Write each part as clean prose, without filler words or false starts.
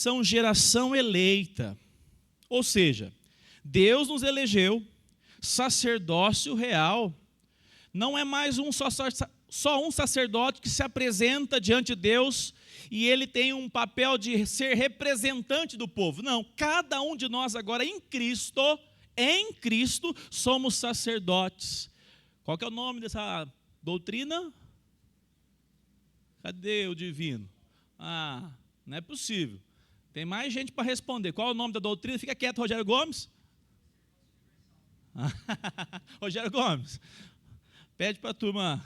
São geração eleita. Ou seja, Deus nos elegeu sacerdócio real. Não é mais só um sacerdote que se apresenta diante de Deus e ele tem um papel de ser representante do povo. Não, cada um de nós agora em Cristo, somos sacerdotes. Qual que é o nome dessa doutrina? Cadê o divino? Não é possível. Tem mais gente para responder. Qual é o nome da doutrina? Fica quieto, Rogério Gomes. Rogério Gomes, pede para a turma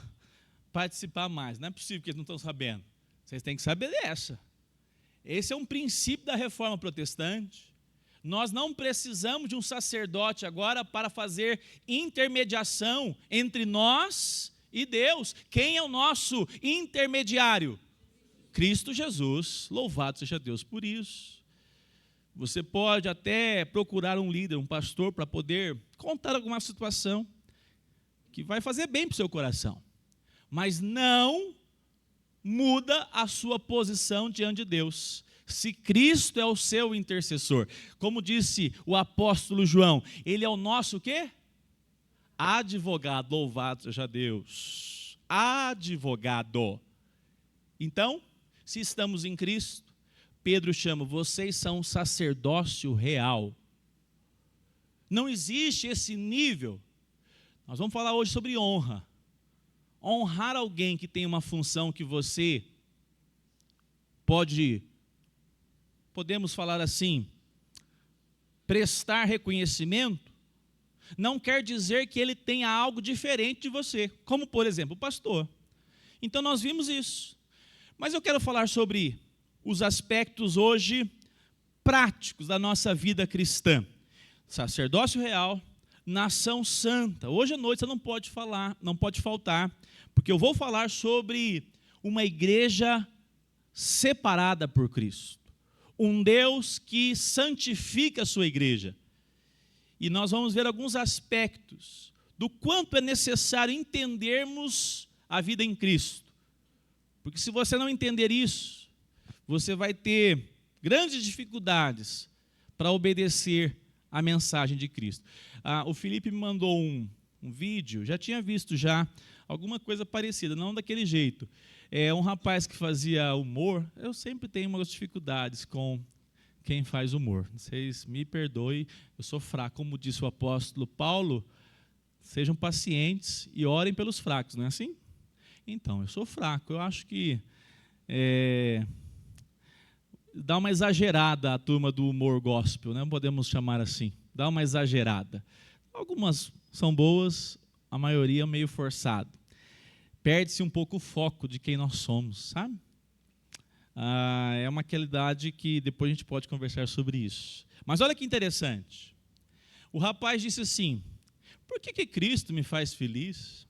participar mais. Não é possível que eles não estão sabendo. Vocês têm que saber dessa. Esse é um princípio da reforma protestante. Nós não precisamos de um sacerdote agora para fazer intermediação entre nós e Deus. Quem é o nosso intermediário? Cristo Jesus. Louvado seja Deus por isso. Você pode até procurar um líder, um pastor, para poder contar alguma situação que vai fazer bem para o seu coração. Mas não muda a sua posição diante de Deus. Se Cristo é o seu intercessor, como disse o apóstolo João, ele é o nosso o quê? Advogado, louvado seja Deus. Advogado. Então, se estamos em Cristo, Pedro chama, vocês são um sacerdócio real. Não existe esse nível. Nós vamos falar hoje sobre honra. Honrar alguém que tem uma função que você podemos falar assim, prestar reconhecimento, não quer dizer que ele tenha algo diferente de você, como por exemplo o pastor. Então nós vimos isso. Mas eu quero falar sobre os aspectos hoje práticos da nossa vida cristã. Sacerdócio real, nação santa. Hoje à noite você não pode faltar, porque eu vou falar sobre uma igreja separada por Cristo. Um Deus que santifica a sua igreja. E nós vamos ver alguns aspectos do quanto é necessário entendermos a vida em Cristo. Porque se você não entender isso, você vai ter grandes dificuldades para obedecer a mensagem de Cristo. O Felipe me mandou um vídeo, já tinha visto alguma coisa parecida, não daquele jeito. É um rapaz que fazia humor. Eu sempre tenho umas dificuldades com quem faz humor. Vocês me perdoem, eu sou fraco. Como disse o apóstolo Paulo, sejam pacientes e orem pelos fracos, não é assim? Então, eu sou fraco. Eu acho que dá uma exagerada a turma do humor gospel, né? Podemos chamar assim. Dá uma exagerada. Algumas são boas, a maioria é meio forçado. Perde-se um pouco o foco de quem nós somos, sabe? É uma qualidade que depois a gente pode conversar sobre isso. Mas olha que interessante. O rapaz disse assim, por que Cristo me faz feliz?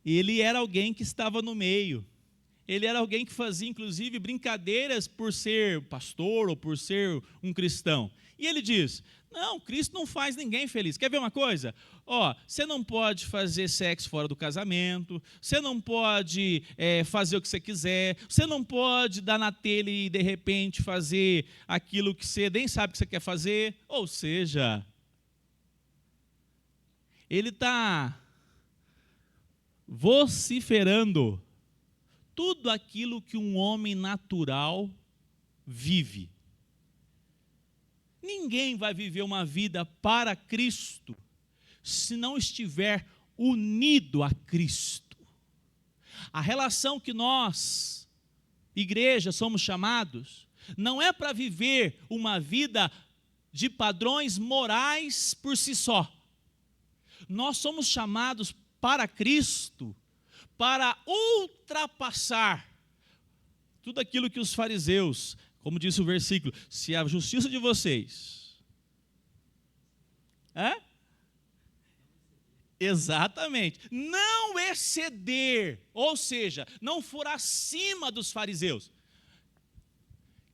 Ele era alguém que estava no meio. Ele era alguém que fazia, inclusive, brincadeiras por ser pastor ou por ser um cristão. E ele diz, não, Cristo não faz ninguém feliz. Quer ver uma coisa? Você não pode fazer sexo fora do casamento, você não pode fazer o que você quiser, você não pode dar na telha e, de repente, fazer aquilo que você nem sabe que você quer fazer. Ou seja, ele está vociferando tudo aquilo que um homem natural vive. Ninguém vai viver uma vida para Cristo se não estiver unido a Cristo. A relação que nós, igreja, somos chamados, não é para viver uma vida de padrões morais por si só. Nós somos chamados para Cristo, para ultrapassar tudo aquilo que os fariseus, como disse o versículo, se a justiça de vocês... Exatamente. Não exceder, ou seja, não for acima dos fariseus.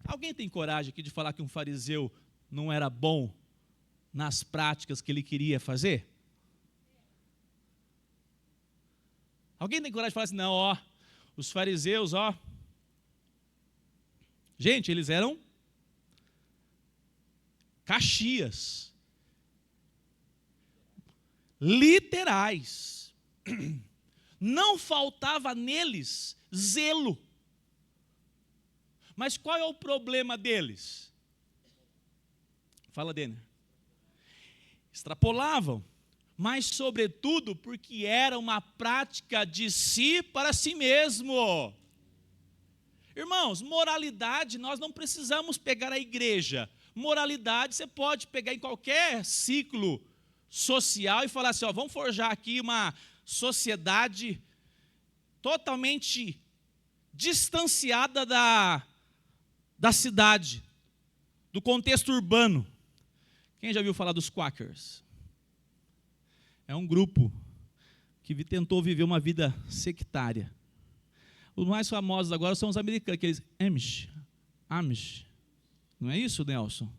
Alguém tem coragem aqui de falar que um fariseu não era bom nas práticas que ele queria fazer? Alguém tem coragem de falar assim, não, os fariseus, Gente, eles eram Caxias, literais. Não faltava neles zelo. Mas qual é o problema deles? Fala, Denner. Extrapolavam, mas sobretudo porque era uma prática de si para si mesmo. Irmãos, moralidade, nós não precisamos pegar a igreja. Moralidade você pode pegar em qualquer ciclo social e falar assim, ó, vamos forjar aqui uma sociedade totalmente distanciada da cidade, do contexto urbano. Quem já ouviu falar dos Quakers? É um grupo que tentou viver uma vida sectária. Os mais famosos agora são os americanos, aqueles Amish. Não é isso, Nelson?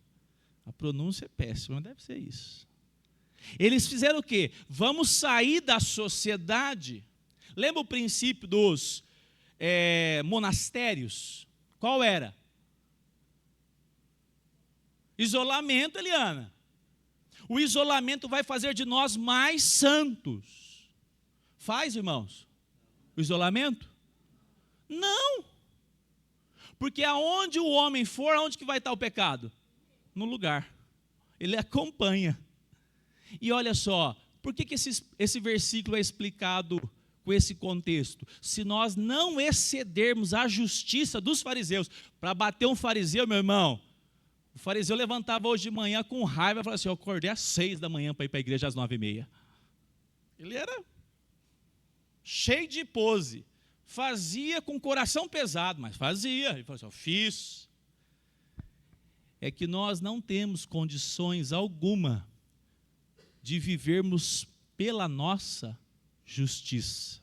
A pronúncia é péssima, mas deve ser isso. Eles fizeram o quê? Vamos sair da sociedade. Lembra o princípio dos monastérios? Qual era? Isolamento, Eliana. O isolamento vai fazer de nós mais santos. Faz, irmãos? O isolamento? Não. Porque aonde o homem for, aonde que vai estar o pecado? No lugar. Ele acompanha. E olha só, por que esse versículo é explicado com esse contexto? Se nós não excedermos a justiça dos fariseus, para bater um fariseu, meu irmão, o fariseu levantava hoje de manhã com raiva e falava assim, eu acordei às 6 da manhã para ir para a igreja às 9h30. Ele era cheio de pose, fazia com o coração pesado, mas fazia. Ele falou assim, eu fiz. É que nós não temos condições alguma de vivermos pela nossa justiça.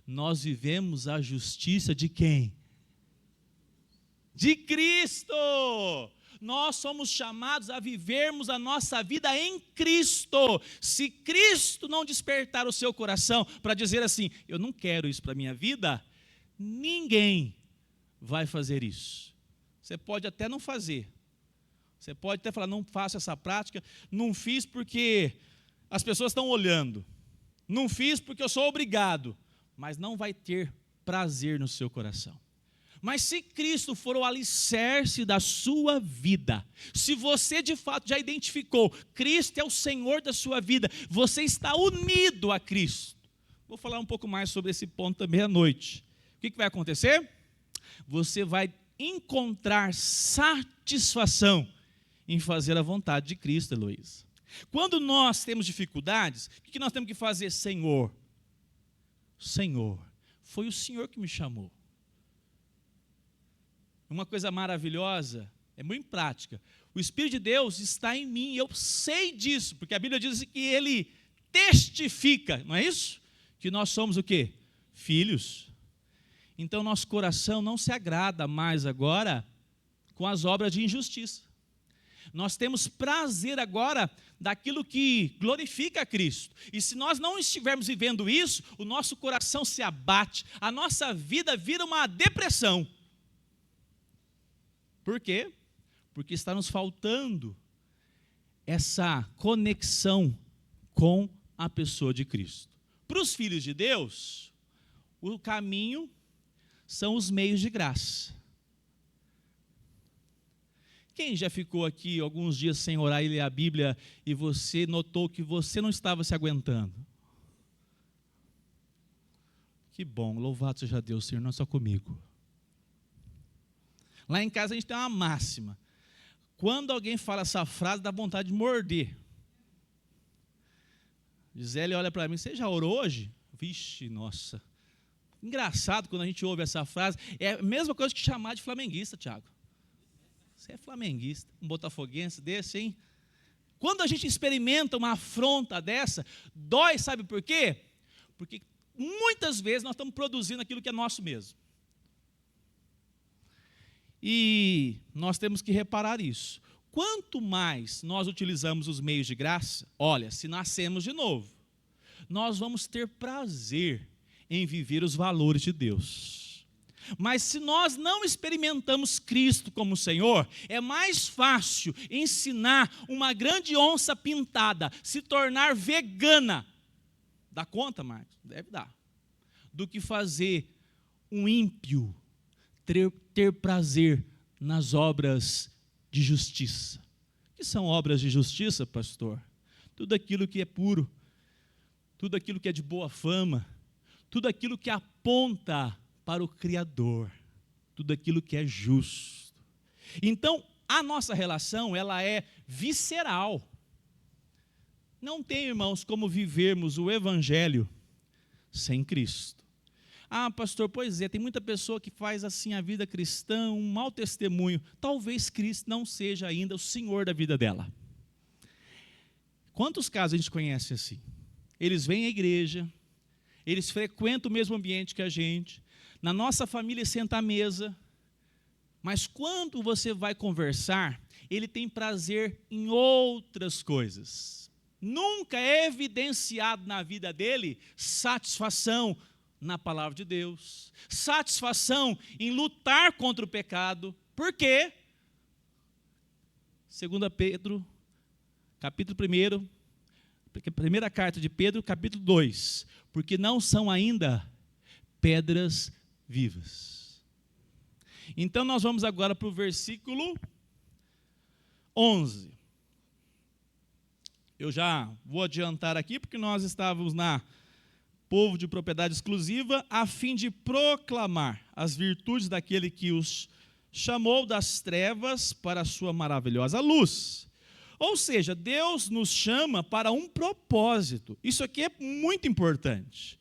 Nós vivemos a justiça de quem? De Cristo! Nós somos chamados a vivermos a nossa vida em Cristo. Se Cristo não despertar o seu coração para dizer assim, eu não quero isso para a minha vida, ninguém vai fazer isso. Você pode até não fazer. Você pode até falar, não faço essa prática, não fiz porque as pessoas estão olhando. Não fiz porque eu sou obrigado. Mas não vai ter prazer no seu coração. Mas se Cristo for o alicerce da sua vida, se você de fato já identificou, Cristo é o Senhor da sua vida, você está unido a Cristo. Vou falar um pouco mais sobre esse ponto também à noite. O que vai acontecer? Você vai encontrar satisfação em fazer a vontade de Cristo, Heloísa. Quando nós temos dificuldades, o que nós temos que fazer? Senhor, foi o Senhor que me chamou. Uma coisa maravilhosa, é muito prática. O Espírito de Deus está em mim, eu sei disso, porque a Bíblia diz que Ele testifica, não é isso? Que nós somos o quê? Filhos. Então nosso coração não se agrada mais agora com as obras de injustiça. Nós temos prazer agora daquilo que glorifica a Cristo. E se nós não estivermos vivendo isso, o nosso coração se abate, a nossa vida vira uma depressão. Por quê? Porque está nos faltando essa conexão com a pessoa de Cristo. Para os filhos de Deus, o caminho são os meios de graça. Quem já ficou aqui alguns dias sem orar e ler a Bíblia e você notou que você não estava se aguentando? Que bom, louvado seja Deus, Senhor, não é só comigo. Lá em casa a gente tem uma máxima. Quando alguém fala essa frase, dá vontade de morder. Gisele olha para mim, você já orou hoje? Vixe, nossa. Engraçado quando a gente ouve essa frase. É a mesma coisa que chamar de flamenguista, Tiago. Você é flamenguista, um botafoguense desse, hein? Quando a gente experimenta uma afronta dessa, dói, sabe por quê? Porque muitas vezes nós estamos produzindo aquilo que é nosso mesmo. E nós temos que reparar isso. Quanto mais nós utilizamos os meios de graça, olha, se nascemos de novo, nós vamos ter prazer em viver os valores de Deus. Mas se nós não experimentamos Cristo como Senhor, é mais fácil ensinar uma grande onça pintada se tornar vegana. Dá conta, Marcos? Deve dar. Do que fazer um ímpio ter prazer nas obras de justiça. O que são obras de justiça, pastor? Tudo aquilo que é puro, tudo aquilo que é de boa fama, tudo aquilo que aponta para o Criador, tudo aquilo que é justo. Então, a nossa relação, ela é visceral. Não tem, irmãos, como vivermos o Evangelho sem Cristo. Ah, pastor, pois é, tem muita pessoa que faz assim a vida cristã, um mau testemunho. Talvez Cristo não seja ainda o Senhor da vida dela. Quantos casos a gente conhece assim? Eles vêm à igreja, eles frequentam o mesmo ambiente que a gente, na nossa família senta à mesa, mas quando você vai conversar, ele tem prazer em outras coisas. Nunca é evidenciado na vida dele satisfação na palavra de Deus, satisfação em lutar contra o pecado. Por quê? 2 Pedro, capítulo 1, primeira carta de Pedro, capítulo 2, porque não são ainda pedras vivas. Então nós vamos agora para o versículo 11. Eu já vou adiantar aqui, porque nós estávamos na povo de propriedade exclusiva, a fim de proclamar as virtudes daquele que os chamou das trevas para a sua maravilhosa luz. Ou seja, Deus nos chama para um propósito. Isso aqui é muito importante.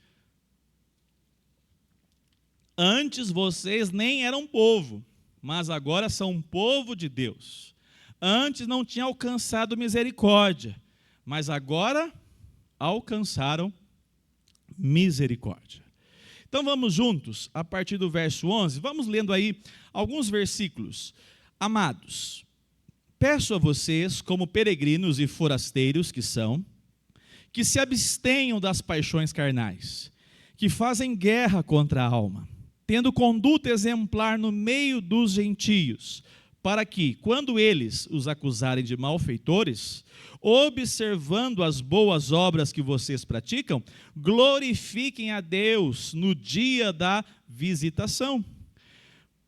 Antes vocês nem eram povo, mas agora são um povo de Deus. Antes não tinham alcançado misericórdia, mas agora alcançaram misericórdia. Então vamos juntos, a partir do verso 11, vamos lendo aí alguns versículos. Amados, peço a vocês, como peregrinos e forasteiros que são, que se abstenham das paixões carnais, que fazem guerra contra a alma, tendo conduta exemplar no meio dos gentios, para que, quando eles os acusarem de malfeitores, observando as boas obras que vocês praticam, glorifiquem a Deus no dia da visitação.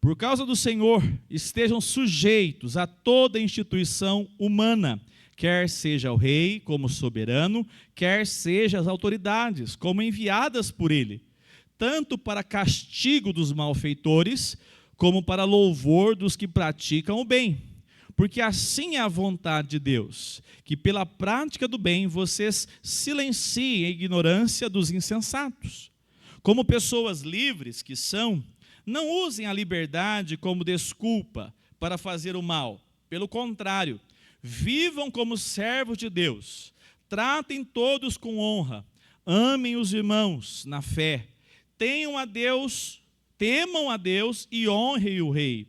Por causa do Senhor, estejam sujeitos a toda instituição humana, quer seja o rei como soberano, quer seja as autoridades como enviadas por ele, tanto para castigo dos malfeitores, como para louvor dos que praticam o bem. Porque assim é a vontade de Deus, que pela prática do bem vocês silenciem a ignorância dos insensatos. Como pessoas livres que são, não usem a liberdade como desculpa para fazer o mal. Pelo contrário, vivam como servos de Deus. Tratem todos com honra. Amem os irmãos na fé. Temam a Deus e honrem o rei.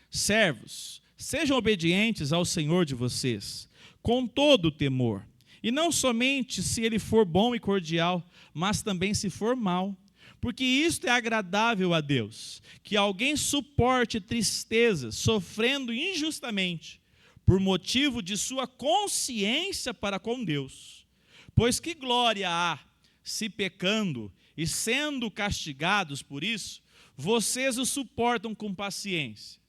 Servos, sejam obedientes ao Senhor de vocês, com todo o temor. E não somente se ele for bom e cordial, mas também se for mau. Porque isto é agradável a Deus, que alguém suporte tristezas, sofrendo injustamente, por motivo de sua consciência para com Deus. Pois que glória há, se pecando e sendo castigados por isso, vocês o suportam com paciência.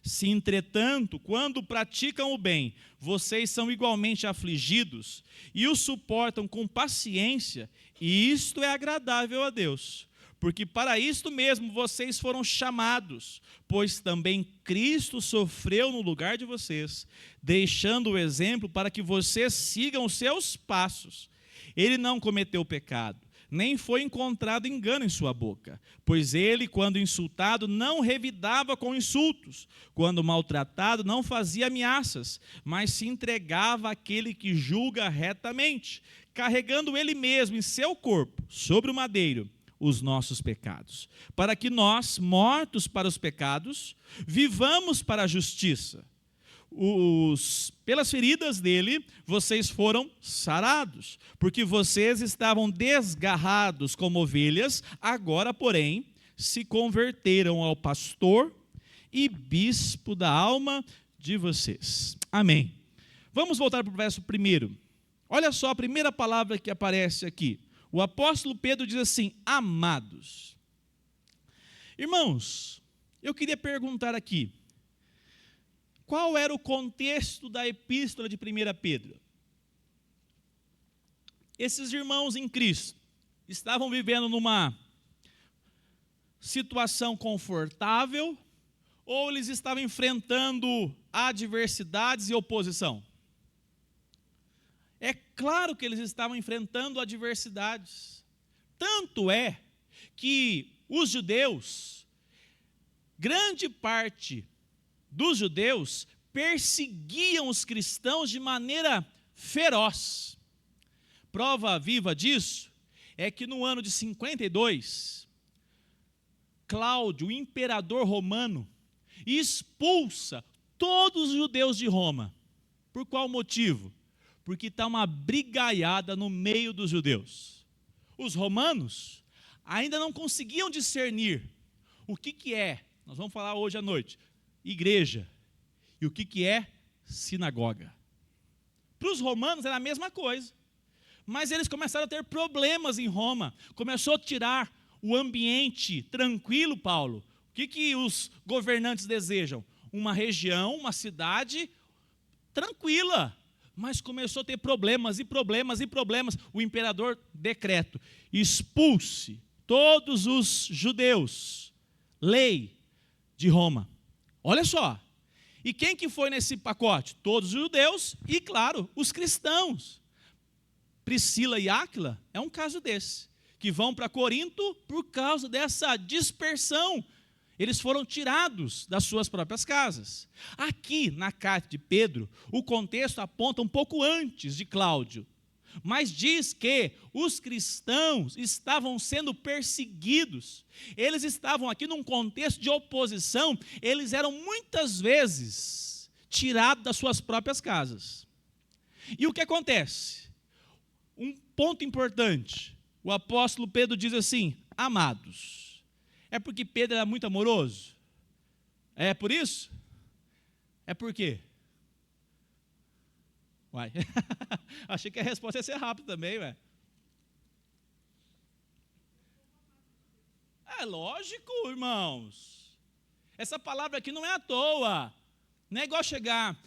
Se, entretanto, quando praticam o bem, vocês são igualmente afligidos e o suportam com paciência, e isto é agradável a Deus. Porque para isto mesmo vocês foram chamados, pois também Cristo sofreu no lugar de vocês, deixando o exemplo para que vocês sigam os seus passos. Ele não cometeu pecado, nem foi encontrado engano em sua boca, pois ele, quando insultado, não revidava com insultos, quando maltratado, não fazia ameaças, mas se entregava àquele que julga retamente, carregando ele mesmo em seu corpo, sobre o madeiro, os nossos pecados, para que nós, mortos para os pecados, vivamos para a justiça. Pelas feridas dele, vocês foram sarados, porque vocês estavam desgarrados como ovelhas, agora, porém, se converteram ao pastor e bispo da alma de vocês. Amém. Vamos voltar para o verso 1. Olha só a primeira palavra que aparece aqui. O apóstolo Pedro diz assim: amados. Irmãos, eu queria perguntar aqui, qual era o contexto da epístola de 1 Pedro? Esses irmãos em Cristo estavam vivendo numa situação confortável ou eles estavam enfrentando adversidades e oposição? É claro que eles estavam enfrentando adversidades. Tanto é que os judeus, grande parte dos judeus, perseguiam os cristãos de maneira feroz. Prova viva disso é que no ano de 52, Cláudio, o imperador romano, expulsa todos os judeus de Roma. Por qual motivo? Porque está uma brigaiada no meio dos judeus. Os romanos ainda não conseguiam discernir o que é, nós vamos falar hoje à noite, igreja, e o que é sinagoga. Para os romanos era a mesma coisa, mas eles começaram a ter problemas em Roma, começou a tirar o ambiente tranquilo, Paulo. O que os governantes desejam? Uma região, uma cidade tranquila, mas começou a ter problemas e problemas e problemas. O imperador decreta: expulse todos os judeus, lei de Roma. Olha só, e quem que foi nesse pacote? Todos os judeus e, claro, os cristãos. Priscila e Áquila é um caso desse, que vão para Corinto por causa dessa dispersão. Eles foram tirados das suas próprias casas. Aqui, na carta de Pedro, o contexto aponta um pouco antes de Cláudio, mas diz que os cristãos estavam sendo perseguidos. Eles estavam aqui num contexto de oposição, eles eram muitas vezes tirados das suas próprias casas. E o que acontece? Um ponto importante, o apóstolo Pedro diz assim: amados. É porque Pedro era muito amoroso? É por isso? É por quê? Uai, achei que a resposta ia ser rápida também, ué. É lógico, irmãos. Essa palavra aqui não é à toa. Não é igual chegar...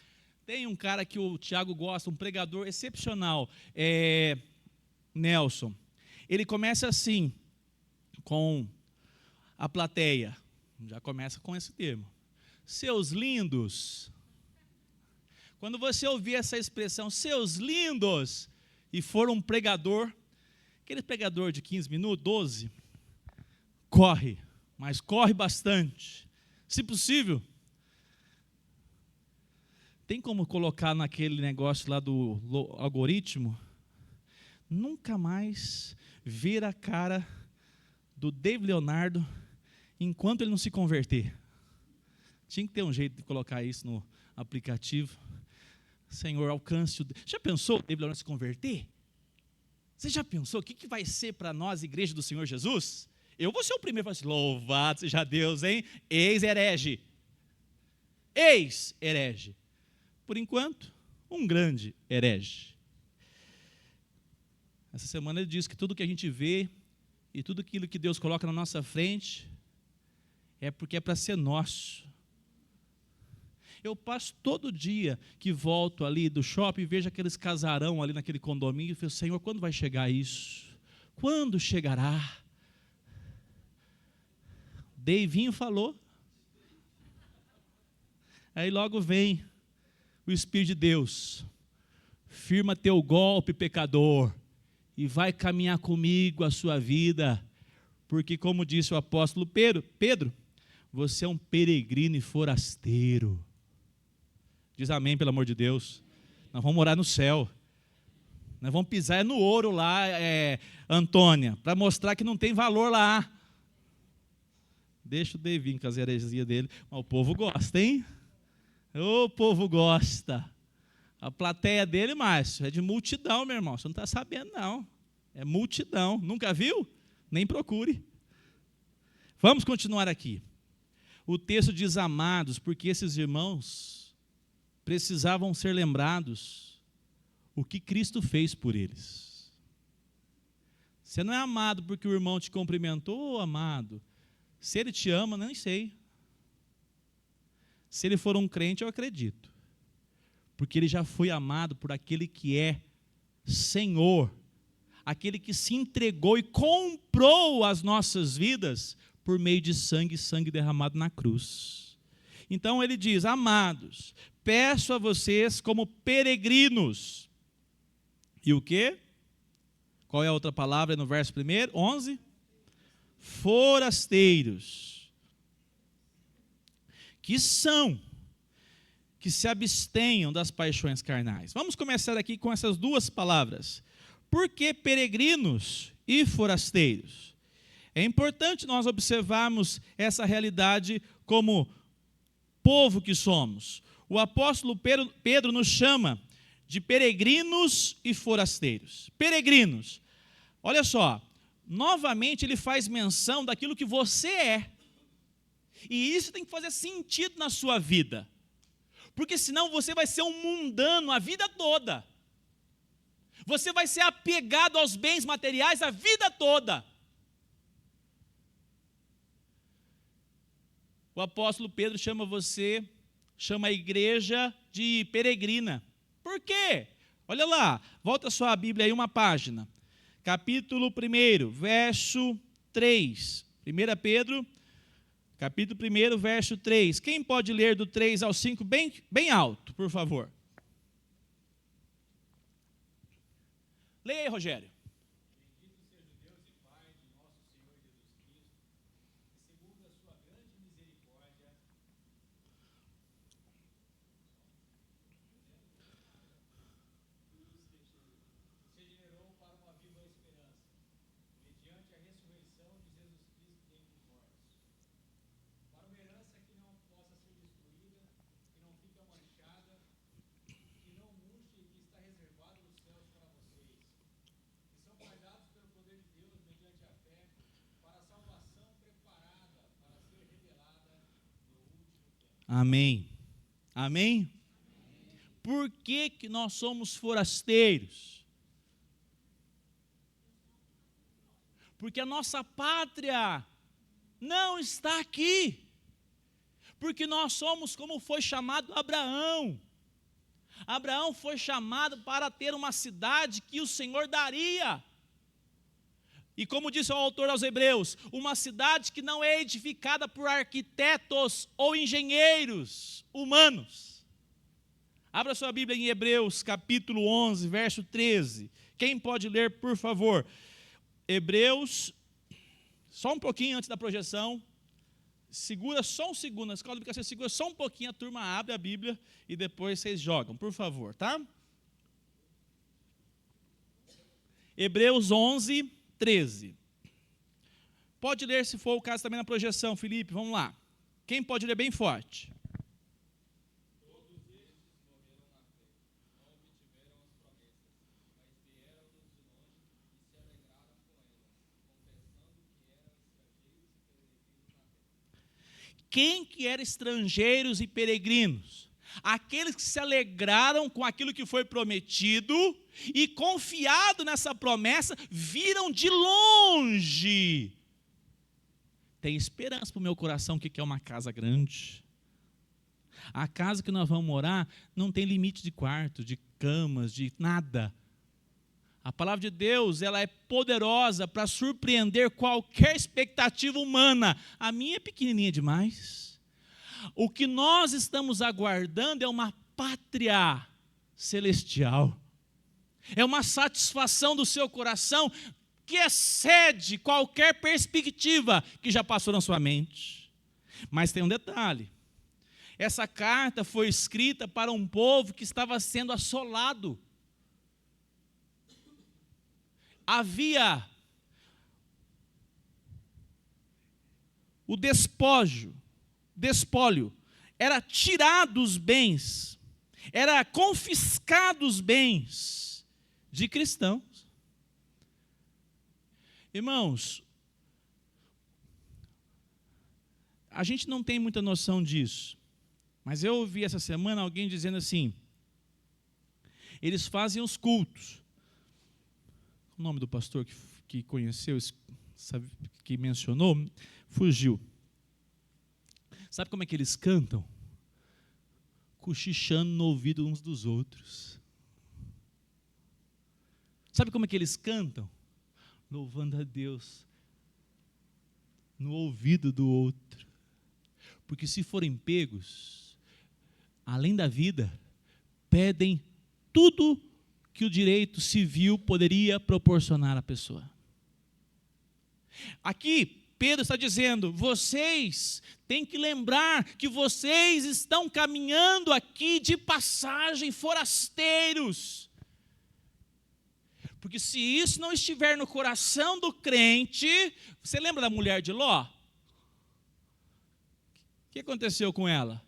Tem um cara que o Tiago gosta, um pregador excepcional, Nelson. Ele começa assim, com a plateia. Já começa com esse termo. Seus lindos. Quando você ouvir essa expressão, seus lindos, e for um pregador, aquele pregador de 15 minutos, 12, corre, mas corre bastante. Se possível, tem como colocar naquele negócio lá do algoritmo? Nunca mais ver a cara do David Leonardo enquanto ele não se converter. Tinha que ter um jeito de colocar isso no aplicativo. Senhor, alcance o... Já pensou o David Leonardo se converter? Você já pensou o que vai ser para nós, igreja do Senhor Jesus? Eu vou ser o primeiro a falar assim: louvado seja Deus, hein? Ex-herege. Ex-herege. Por enquanto, um grande herege. Essa semana ele diz que tudo que a gente vê e tudo aquilo que Deus coloca na nossa frente é porque é para ser nosso. Eu passo todo dia que volto ali do shopping e vejo aqueles casarão ali naquele condomínio e falo: Senhor, quando vai chegar isso? Quando chegará? Deivinho falou. Aí logo vem o Espírito de Deus: firma teu golpe, pecador, e vai caminhar comigo a sua vida, porque, como disse o apóstolo Pedro, você é um peregrino e forasteiro. Diz amém, pelo amor de Deus. Nós vamos morar no céu. Nós vamos pisar no ouro lá, Antônia, para mostrar que não tem valor lá. Deixa o Devinho com as heresias dele, mas o povo gosta, hein? O povo gosta. A plateia dele, Márcio, é de multidão, meu irmão. Você não está sabendo, não. É multidão. Nunca viu? Nem procure. Vamos continuar aqui. O texto diz amados, porque esses irmãos precisavam ser lembrados o que Cristo fez por eles. Você não é amado porque o irmão te cumprimentou, amado. Se ele te ama, nem sei. Se ele for um crente, eu acredito. Porque ele já foi amado por aquele que é Senhor, aquele que se entregou e comprou as nossas vidas por meio de sangue derramado na cruz. Então ele diz, amados, peço a vocês como peregrinos. E o quê? Qual é a outra palavra no verso 1? 11? Forasteiros. Que se abstenham das paixões carnais. Vamos começar aqui com essas duas palavras. Por que peregrinos e forasteiros? É importante nós observarmos essa realidade como povo que somos. O apóstolo Pedro nos chama de peregrinos e forasteiros. Peregrinos. Olha só, novamente ele faz menção daquilo que você é. E isso tem que fazer sentido na sua vida. Porque senão você vai ser um mundano a vida toda. Você vai ser apegado aos bens materiais a vida toda. O apóstolo Pedro chama a igreja de peregrina. Por quê? Olha lá, volta a sua Bíblia aí uma página. Capítulo 1, verso 3. 1 Pedro, capítulo 1, verso 3. Quem pode ler do 3 ao 5 bem alto, por favor? Leia aí, Rogério. Amém. Amém? Por que nós somos forasteiros? Porque a nossa pátria não está aqui. Porque nós somos como foi chamado Abraão. Abraão foi chamado para ter uma cidade que o Senhor daria. E como disse o autor aos Hebreus, uma cidade que não é edificada por arquitetos ou engenheiros humanos. Abra sua Bíblia em Hebreus, capítulo 11, verso 13. Quem pode ler, por favor? Hebreus, só um pouquinho antes da projeção. Segura só um segundo, na escola de educação, segura só um pouquinho, a turma abre a Bíblia e depois vocês jogam, por favor, tá? Hebreus 11, 13. Pode ler se for o caso também na projeção, Felipe, vamos lá. Quem pode ler bem forte? Quem que eram estrangeiros e peregrinos? Aqueles que se alegraram com aquilo que foi prometido e, confiado nessa promessa, viram de longe. Tem esperança para o meu coração que quer uma casa grande. A casa que nós vamos morar não tem limite de quarto, de camas, de nada. A palavra de Deus, ela é poderosa para surpreender qualquer expectativa humana. A minha é pequenininha demais. O que nós estamos aguardando é uma pátria celestial. É uma satisfação do seu coração que excede qualquer perspectiva que já passou na sua mente. Mas tem um detalhe. Essa carta foi escrita para um povo que estava sendo assolado. Havia o despólio, era tirado os bens, era confiscado os bens de cristãos. Irmãos, a gente não tem muita noção disso. Mas eu ouvi essa semana alguém dizendo assim, eles fazem os cultos. O nome do pastor que conheceu, sabe, que mencionou, fugiu. Sabe como é que eles cantam? Cochichando no ouvido uns dos outros. Sabe como é que eles cantam? Louvando a Deus no ouvido do outro. Porque se forem pegos, além da vida, pedem tudo que o direito civil poderia proporcionar à pessoa. Aqui, Pedro está dizendo, vocês têm que lembrar que vocês estão caminhando aqui de passagem, forasteiros. Porque se isso não estiver no coração do crente, você lembra da mulher de Ló? O que aconteceu com ela?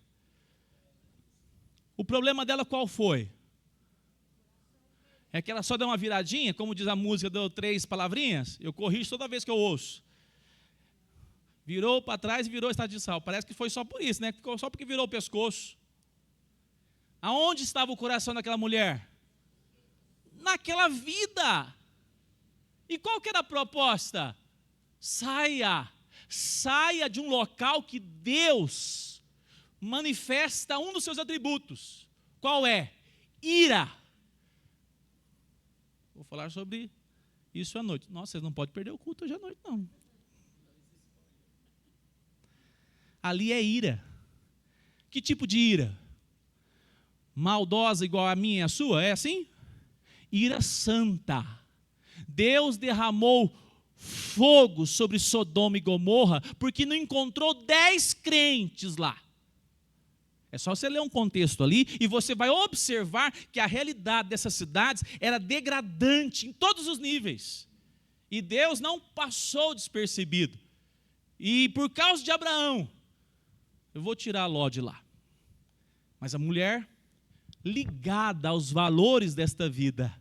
O problema dela qual foi? É que ela só deu uma viradinha, como diz a música, deu 3 palavrinhas, eu corrijo toda vez que eu ouço. Virou para trás e virou estado de sal. Parece que foi só por isso, né? Só porque virou o pescoço. Aonde estava o coração daquela mulher? Naquela vida. E qual que era a proposta? Saia de um local que Deus manifesta um dos seus atributos. Qual é? Ira. Vou falar sobre isso à noite. Nossa, vocês não podem perder o culto hoje à noite, não. Ali é ira. Que tipo de ira? Maldosa igual a minha e a sua? É assim? Ira santa. Deus derramou fogo sobre Sodoma e Gomorra, porque não encontrou 10 crentes lá. É só você ler um contexto ali, e você vai observar que a realidade dessas cidades era degradante em todos os níveis. E Deus não passou despercebido. E por causa de Abraão, eu vou tirar Ló de lá. Mas a mulher, ligada aos valores desta vida,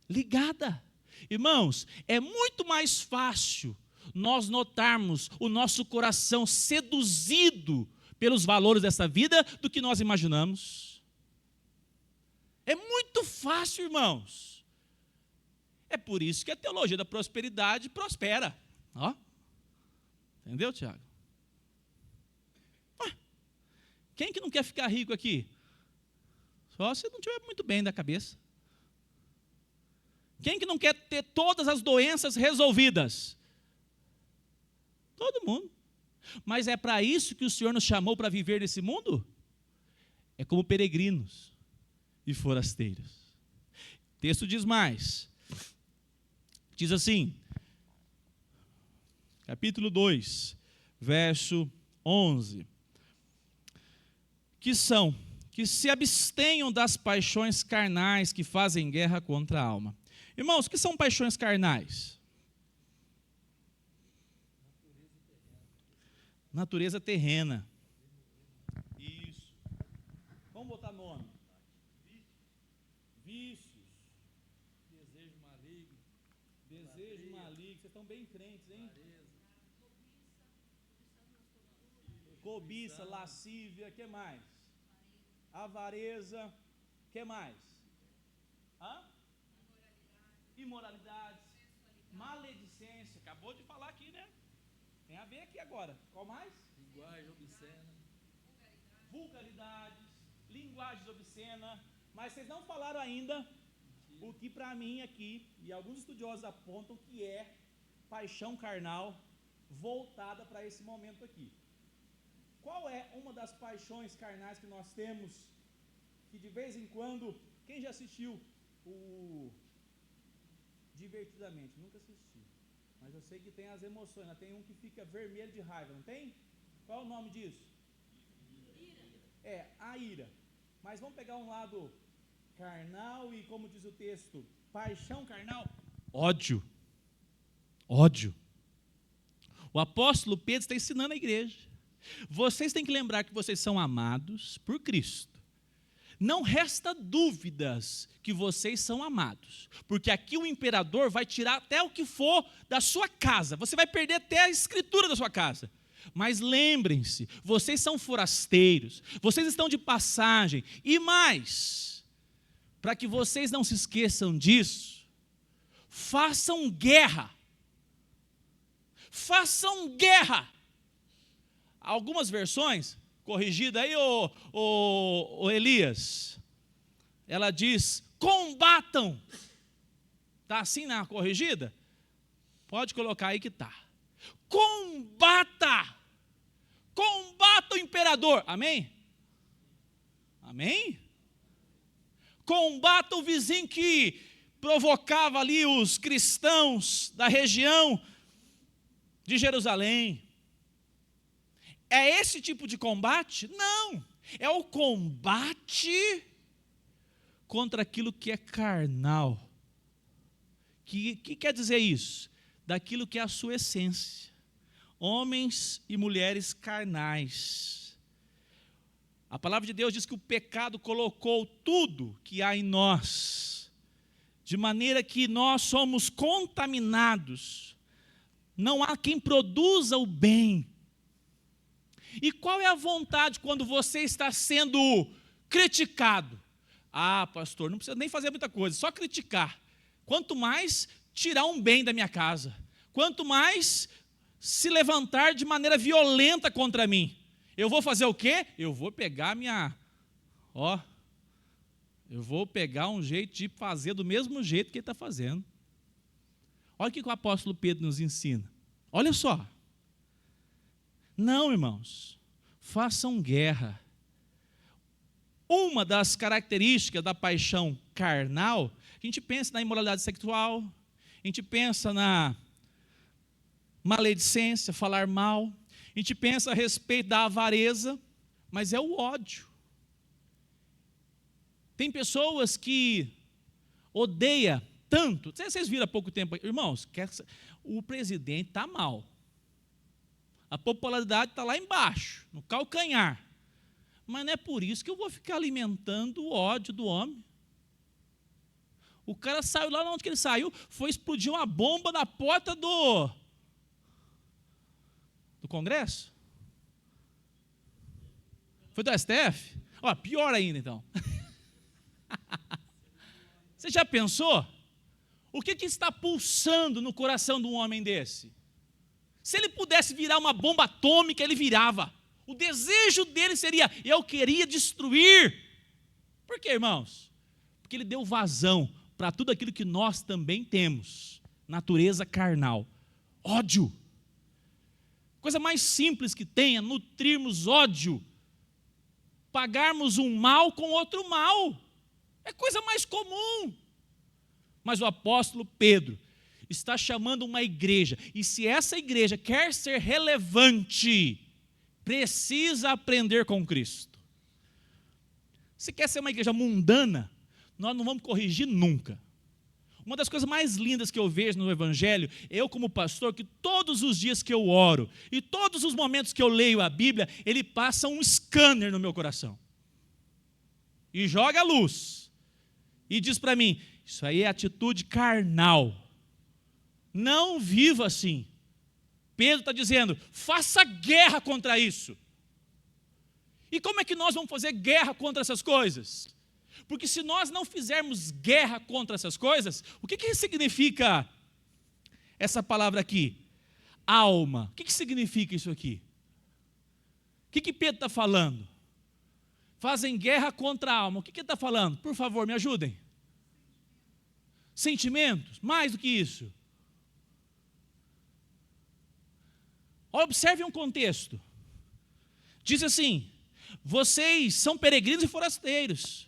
ligada. Irmãos, é muito mais fácil nós notarmos o nosso coração seduzido pelos valores dessa vida do que nós imaginamos. É muito fácil, irmãos. É por isso que a teologia da prosperidade prospera. Ó. Entendeu, Tiago? Quem que não quer ficar rico aqui? Só se não estiver muito bem da cabeça. Quem que não quer ter todas as doenças resolvidas? Todo mundo. Mas é para isso que o Senhor nos chamou para viver nesse mundo? É como peregrinos e forasteiros. O texto diz mais. Diz assim, capítulo 2, verso 11. Que se abstenham das paixões carnais que fazem guerra contra a alma. Irmãos, o que são paixões carnais? Natureza terrena. Isso. Vamos botar nome. Vícios. Desejo maligno. Desejo maligno. Vocês estão bem crentes, hein? Cobiça, lascívia, que mais? Avareza, que mais? Imoralidade, maledicência, acabou de falar aqui, né? Tem a ver aqui agora. Qual mais? Linguagem obscena. Vulgaridades, linguagens obscenas. Mas vocês não falaram ainda o que para mim aqui, e alguns estudiosos apontam que é paixão carnal voltada para esse momento aqui. Qual é uma das paixões carnais que nós temos, que de vez em quando, quem já assistiu o Divertidamente? Nunca assisti, mas eu sei que tem as emoções, tem um que fica vermelho de raiva, não tem? Qual é o nome disso? Ira. A ira. Mas vamos pegar um lado carnal e, como diz o texto, paixão carnal? Ódio. O apóstolo Pedro está ensinando a igreja. Vocês têm que lembrar que vocês são amados por Cristo. Não resta dúvidas que vocês são amados, porque aqui o imperador vai tirar até o que for da sua casa, você vai perder até a escritura da sua casa, Mas lembrem-se, vocês são forasteiros, vocês estão de passagem, e mais, para que vocês não se esqueçam disso, façam guerra. Façam guerra. Algumas versões, corrigida aí, ô Elias, ela diz, combatam. Está assim na corrigida? Pode colocar aí que está. Combata o imperador, amém? Amém? Combata o vizinho que provocava ali os cristãos da região de Jerusalém. É esse tipo de combate? Não, é o combate contra aquilo que é carnal. Que quer dizer isso? Daquilo que é a sua essência. Homens e mulheres carnais. A palavra de Deus diz que o pecado colocou tudo que há em nós, de maneira que nós somos contaminados. Não há quem produza o bem. E qual é a vontade quando você está sendo criticado? Ah, pastor, não precisa nem fazer muita coisa, só criticar. Quanto mais tirar um bem da minha casa, quanto mais se levantar de maneira violenta contra mim. Eu vou fazer o quê? Eu vou pegar eu vou pegar um jeito de fazer do mesmo jeito que ele está fazendo. Olha o que o apóstolo Pedro nos ensina. Olha só. Não, irmãos, façam guerra. Uma das características da paixão carnal, a gente pensa na imoralidade sexual, a gente pensa na maledicência, falar mal, a gente pensa a respeito da avareza, mas é o ódio. Tem pessoas que odeiam tanto, vocês viram há pouco tempo, irmãos, o presidente está mal, a popularidade está lá embaixo, no calcanhar, mas não é por isso que eu vou ficar alimentando o ódio do homem. O cara saiu lá onde que ele saiu, foi explodir uma bomba na porta do Congresso? Foi do STF? Ó, pior ainda então. Você já pensou? O que está pulsando no coração de um homem desse? Se ele pudesse virar uma bomba atômica, ele virava. O desejo dele seria, eu queria destruir. Por quê, irmãos? Porque ele deu vazão para tudo aquilo que nós também temos, natureza carnal, ódio. Coisa mais simples que tem é nutrirmos ódio, pagarmos um mal com outro mal, é coisa mais comum. Mas o apóstolo Pedro está chamando uma igreja, e se essa igreja quer ser relevante, precisa aprender com Cristo. Se quer ser uma igreja mundana, nós não vamos corrigir nunca. Uma das coisas mais lindas que eu vejo no Evangelho, eu como pastor, que todos os dias que eu oro, e todos os momentos que eu leio a Bíblia, ele passa um scanner no meu coração. E joga a luz. E diz para mim, isso aí é atitude carnal. Não viva assim. Pedro está dizendo, faça guerra contra isso. E como é que nós vamos fazer guerra contra essas coisas? Porque se nós não fizermos guerra contra essas coisas, o que significa essa palavra aqui? Alma. O que significa isso aqui? O que Pedro está falando? Fazem guerra contra a alma. O que ele está falando? Por favor, me ajudem. Sentimentos? Mais do que isso. Observe um contexto. Diz assim, vocês são peregrinos e forasteiros.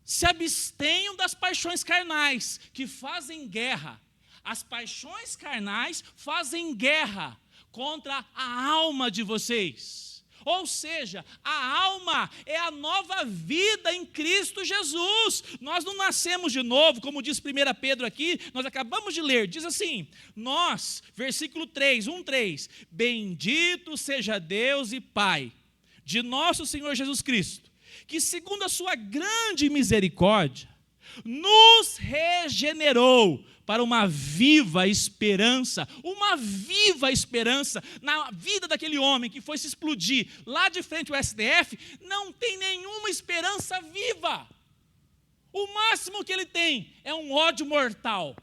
Se abstenham das paixões carnais, que fazem guerra. As paixões carnais fazem guerra contra a alma de vocês. Ou seja, a alma é a nova vida em Cristo Jesus. Nós não nascemos de novo, como diz 1 Pedro aqui, nós acabamos de ler, diz assim, nós, versículo 3, 1:3, bendito seja Deus e Pai de nosso Senhor Jesus Cristo, que segundo a sua grande misericórdia, nos regenerou para uma viva esperança na vida daquele homem que foi se explodir lá de frente ao STF, não tem nenhuma esperança viva. O máximo que ele tem é um ódio mortal.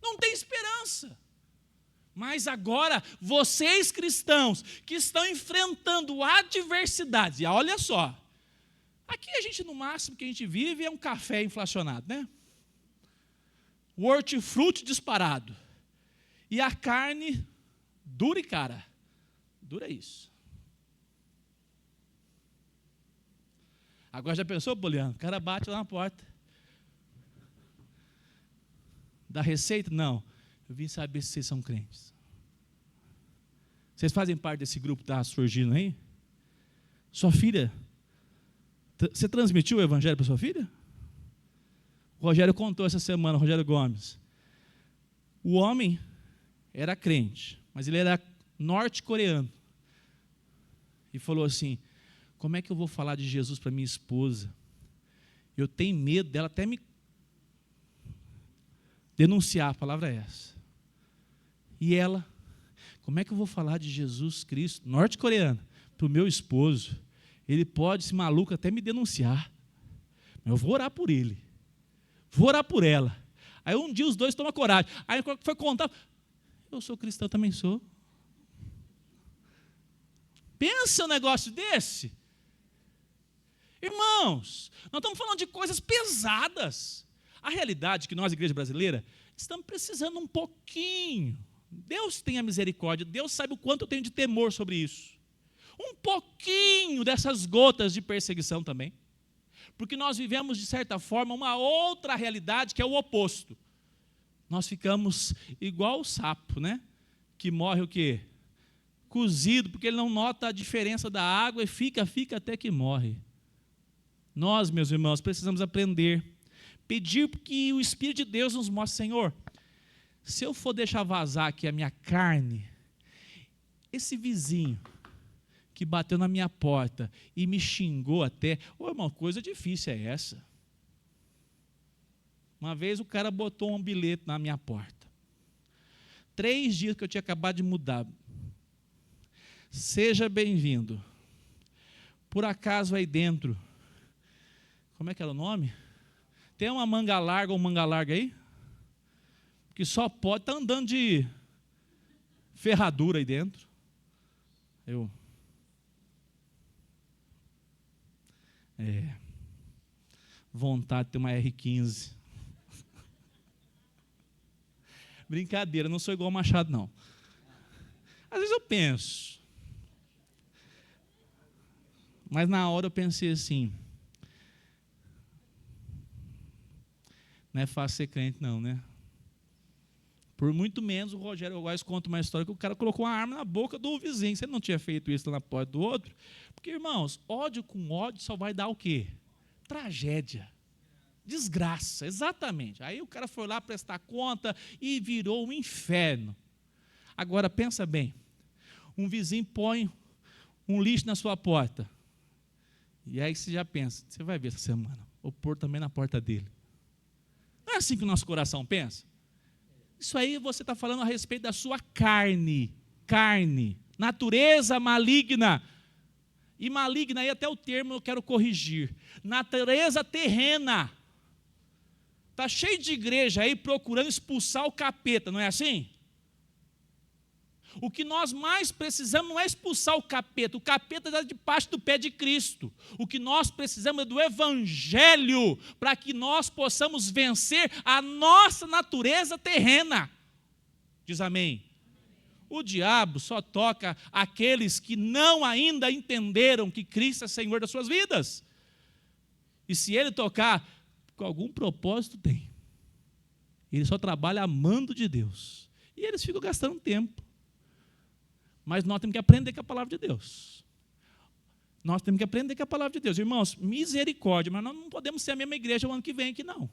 Não tem esperança. Mas agora, vocês cristãos que estão enfrentando adversidades, e olha só, aqui a gente, no máximo que a gente vive é um café inflacionado, né? O hortifruti disparado. E a carne dura e cara. Dura isso. Agora já pensou, Poliano? O cara bate lá na porta. Dá receita? Não. Eu vim saber se vocês são crentes. Vocês fazem parte desse grupo que está surgindo aí? Sua filha, você transmitiu o evangelho para sua filha? O Rogério contou essa semana, o Rogério Gomes. O homem era crente, mas ele era norte-coreano. E falou assim, como é que eu vou falar de Jesus para minha esposa? Eu tenho medo dela até me denunciar, a palavra é essa. E ela, como é que eu vou falar de Jesus Cristo, norte-coreano, para o meu esposo? Ele pode, esse maluco, até me denunciar. Mas eu vou orar por ele. Vou orar por ela. Aí um dia os dois tomam coragem. Aí foi contar, eu sou cristão, também sou. Pensa um negócio desse. Irmãos, nós estamos falando de coisas pesadas. A realidade é que nós, igreja brasileira, estamos precisando um pouquinho. Deus tem a misericórdia, Deus sabe o quanto eu tenho de temor sobre isso. Um pouquinho dessas gotas de perseguição também. Porque nós vivemos, de certa forma, uma outra realidade que é o oposto. Nós ficamos igual o sapo, né? Que morre o quê? Cozido, porque ele não nota a diferença da água e fica até que morre. Nós, meus irmãos, precisamos aprender, pedir que o Espírito de Deus nos mostre, Senhor, se eu for deixar vazar aqui a minha carne, esse vizinho que bateu na minha porta e me xingou até, uma coisa difícil é essa. Uma vez o cara botou um bilhete na minha porta. 3 dias que eu tinha acabado de mudar. Seja bem-vindo. Por acaso aí dentro, como é que era o nome? Tem uma manga larga ou manga larga aí? Que só pode estar andando de ferradura aí dentro. Vontade de ter uma R15. Brincadeira, não sou igual o Machado, não. Às vezes eu penso. Mas na hora eu pensei assim, não é fácil ser crente não, né? Por muito menos o Rogério Góes conta uma história que o cara colocou uma arma na boca do vizinho. Se ele não tinha feito isso na porta do outro. Porque, irmãos, ódio com ódio só vai dar o quê? Tragédia. Desgraça, exatamente. Aí o cara foi lá prestar conta e virou um inferno. Agora, pensa bem. Um vizinho põe um lixo na sua porta. E aí você já pensa, você vai ver essa semana, vou pôr também na porta dele. Não é assim que o nosso coração pensa? Isso aí você está falando a respeito da sua carne, natureza maligna. E maligna aí até o termo eu quero corrigir. Natureza terrena. Está cheio de igreja aí procurando expulsar o capeta, não é assim? O que nós mais precisamos não é expulsar o capeta está debaixo do pé de Cristo. O que nós precisamos é do Evangelho, para que nós possamos vencer a nossa natureza terrena. Diz amém. O diabo só toca aqueles que não ainda entenderam que Cristo é Senhor das suas vidas. E se ele tocar, com algum propósito tem. Ele só trabalha amando de Deus. E eles ficam gastando tempo. Mas nós temos que aprender com a palavra de Deus. Nós temos que aprender com a palavra de Deus. Irmãos, misericórdia, mas nós não podemos ser a mesma igreja o ano que vem aqui, não.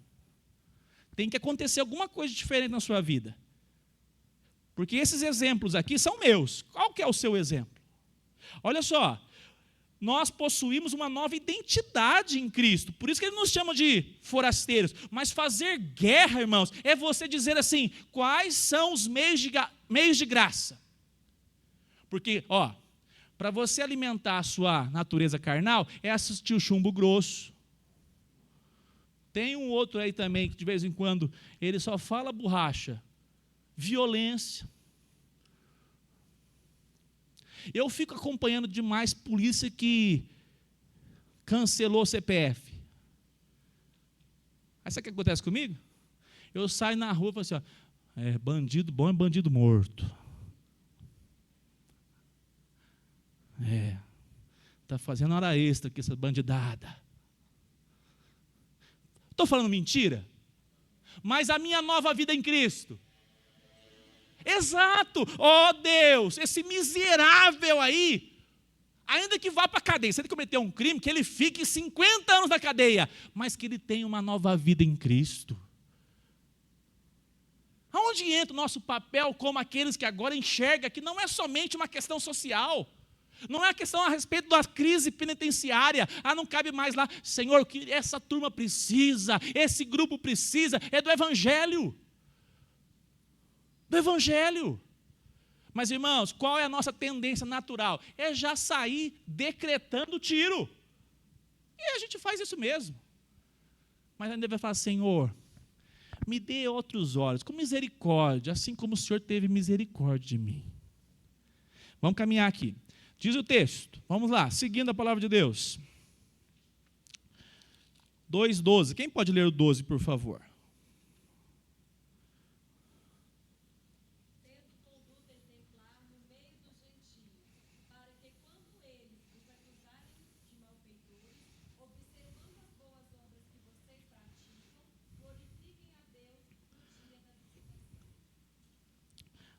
Tem que acontecer alguma coisa diferente na sua vida. Porque esses exemplos aqui são meus. Qual que é o seu exemplo? Olha só, nós possuímos uma nova identidade em Cristo. Por isso que ele nos chama de forasteiros. Mas fazer guerra, irmãos, é você dizer assim, quais são os meios de graça? Porque, para você alimentar a sua natureza carnal, é assistir o Chumbo Grosso. Tem um outro aí também, que de vez em quando, ele só fala borracha. Violência. Eu fico acompanhando demais polícia que cancelou o CPF. Aí sabe o que acontece comigo? Eu saio na rua e falo assim, bandido bom é bandido morto. Está fazendo hora extra aqui essa bandidada. Estou falando mentira? Mas a minha nova vida em Cristo. Exato, Deus, esse miserável aí, ainda que vá para a cadeia, se ele cometeu um crime, que ele fique 50 anos na cadeia, mas que ele tenha uma nova vida em Cristo. Aonde entra o nosso papel como aqueles que agora enxergam que não é somente uma questão social, não é uma questão a respeito da crise penitenciária, não cabe mais lá, Senhor, o que essa turma precisa, esse grupo precisa, é do Evangelho. Do Evangelho. Mas, irmãos, qual é a nossa tendência natural? É já sair decretando tiro. E a gente faz isso mesmo. Mas ainda vai falar, Senhor, me dê outros olhos, com misericórdia, assim como o Senhor teve misericórdia de mim. Vamos caminhar aqui. Diz o texto, vamos lá, seguindo a palavra de Deus. 2:12. Quem pode ler o 12, por favor?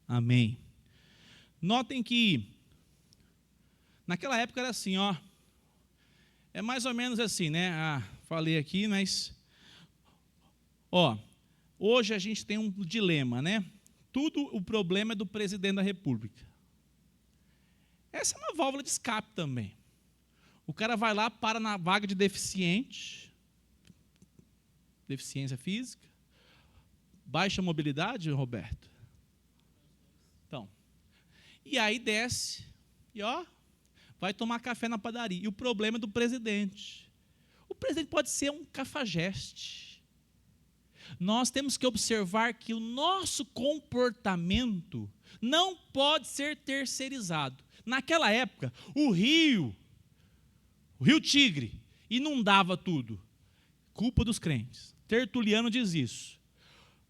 Amém. Notem que naquela época era assim, é mais ou menos assim, né? Falei aqui, mas hoje a gente tem um dilema, né? Tudo o problema é do presidente da República. Essa é uma válvula de escape também. O cara vai lá, para na vaga de deficiência física, baixa mobilidade, Roberto. Então, e aí desce, e vai tomar café na padaria. E o problema é do presidente. O presidente pode ser um cafajeste. Nós temos que observar que o nosso comportamento não pode ser terceirizado. Naquela época, o rio Tigre, inundava tudo. Culpa dos crentes. Tertuliano diz isso.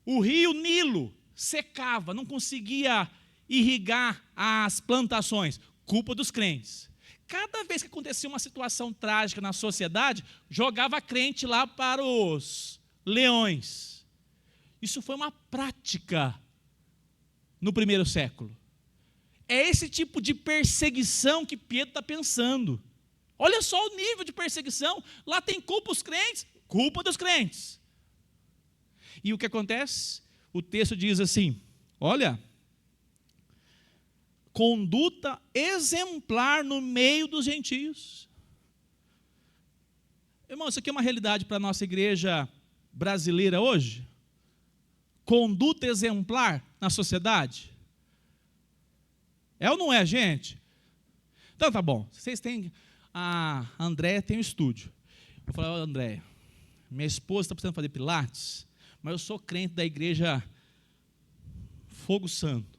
O rio Nilo secava, não conseguia irrigar as plantações. Culpa dos crentes. Cada vez que acontecia uma situação trágica na sociedade, jogava crente lá para os leões. Isso foi uma prática no primeiro século. É esse tipo de perseguição que Pedro está pensando. Olha só o nível de perseguição. Lá tem culpa os crentes, culpa dos crentes. E o que acontece? O texto diz assim, olha, conduta exemplar no meio dos gentios. Irmão, isso aqui é uma realidade para a nossa igreja brasileira hoje? Conduta exemplar na sociedade? É ou não é, gente? Então tá bom, vocês têm, a Andréia tem um estúdio. Eu falei, Andréia, minha esposa está precisando fazer pilates, mas eu sou crente da igreja Fogo Santo.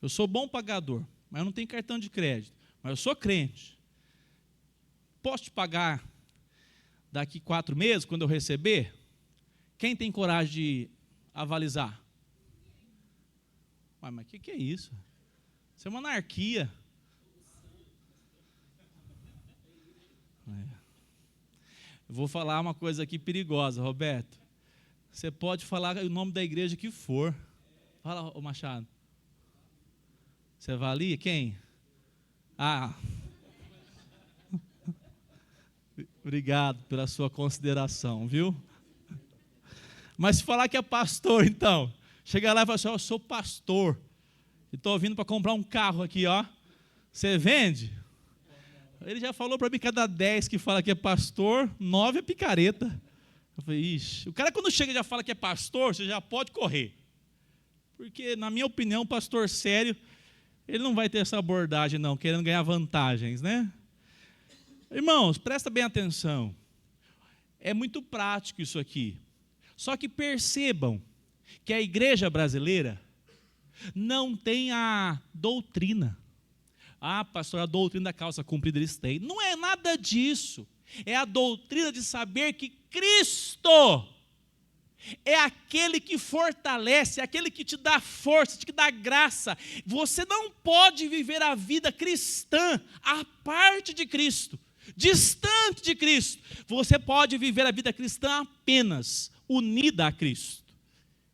Eu sou bom pagador, mas eu não tenho cartão de crédito. Mas eu sou crente. Posso te pagar daqui 4 meses, quando eu receber? Quem tem coragem de avalizar? Mas o que é isso? Isso é uma anarquia. Eu vou falar uma coisa aqui perigosa, Roberto. Você pode falar o nome da igreja que for. Fala, ô Machado. Você avalia quem? Obrigado pela sua consideração, viu? Mas se falar que é pastor, então, chega lá e fala assim, eu sou pastor, e estou vindo para comprar um carro aqui, Você vende? Ele já falou para mim, cada 10 que fala que é pastor, 9 é picareta. Eu falei, ixi, o cara quando chega e já fala que é pastor, você já pode correr. Porque, na minha opinião, um pastor sério, ele não vai ter essa abordagem não, querendo ganhar vantagens, né? Irmãos, presta bem atenção. É muito prático isso aqui. Só que percebam que a igreja brasileira não tem a doutrina. Ah, pastor, a doutrina da calça comprida eles têm. Não é nada disso. É a doutrina de saber que Cristo é aquele que fortalece, é aquele que te dá força, que te dá graça. Você não pode viver a vida cristã à parte de Cristo, distante de Cristo. Você pode viver a vida cristã apenas unida a Cristo.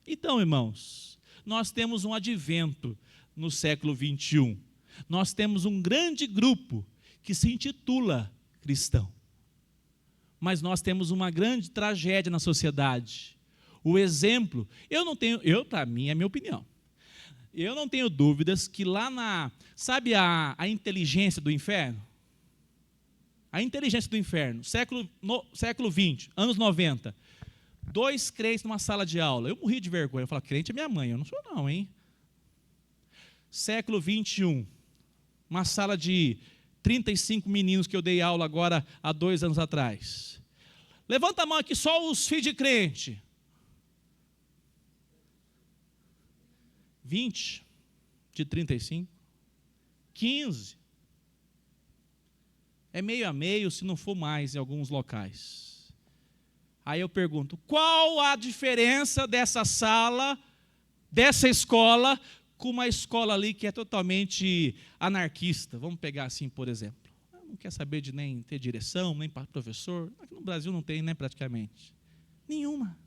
Então, irmãos, nós temos um advento no século 21. Nós temos um grande grupo que se intitula cristão. Mas nós temos uma grande tragédia na sociedade. O exemplo, para mim, é a minha opinião. Eu não tenho dúvidas que lá sabe a inteligência do inferno? A inteligência do inferno, século 20, anos 90. 2 crentes numa sala de aula. Eu morri de vergonha. Eu falo, crente é minha mãe. Eu não sou não, hein? Século 21. Uma sala de 35 meninos que eu dei aula agora há 2 anos atrás. Levanta a mão aqui, só os filhos de crente. 20 de 35. 15. É meio a meio, se não for mais em alguns locais. Aí eu pergunto, qual a diferença dessa sala, dessa escola, com uma escola ali que é totalmente anarquista? Vamos pegar assim, por exemplo. Não quer saber de nem ter direção, nem professor. Aqui no Brasil não tem, né, praticamente. Nenhuma.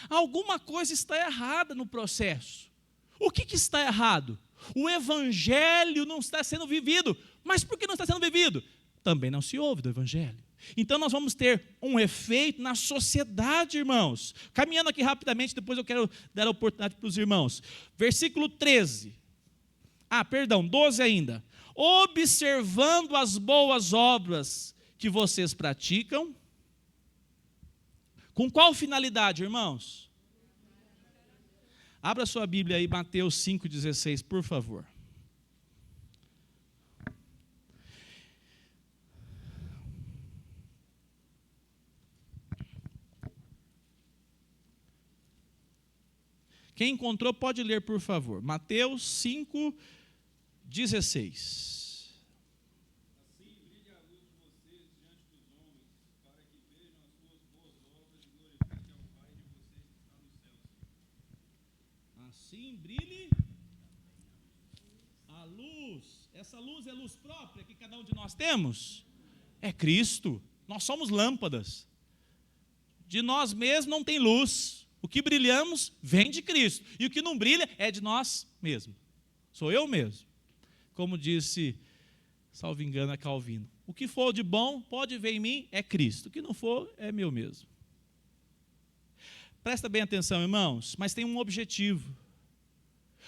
Alguma coisa está errada no processo. O que está errado? O evangelho não está sendo vivido. Mas por que não está sendo vivido? Também não se ouve do evangelho. Então nós vamos ter um efeito na sociedade, irmãos. Caminhando aqui rapidamente, depois eu quero dar a oportunidade para os irmãos. Versículo 13. 12 ainda. Observando as boas obras que vocês praticam. Com qual finalidade, irmãos? Abra sua Bíblia aí, Mateus 5,16, por favor. Quem encontrou pode ler, por favor. Mateus 5,16. Assim brilhe a luz de vocês diante dos homens, para que vejam as suas boas obras e glorifiquem ao Pai de vocês que está nos céus. Assim brilhe a luz. Essa luz é luz própria que cada um de nós temos? É Cristo. Nós somos lâmpadas. De nós mesmos não tem luz. O que brilhamos vem de Cristo. E o que não brilha é de nós mesmos. Sou eu mesmo. Como disse, salvo engano, a Calvino. O que for de bom, pode ver em mim, é Cristo. O que não for, é meu mesmo. Presta bem atenção, irmãos, mas tem um objetivo.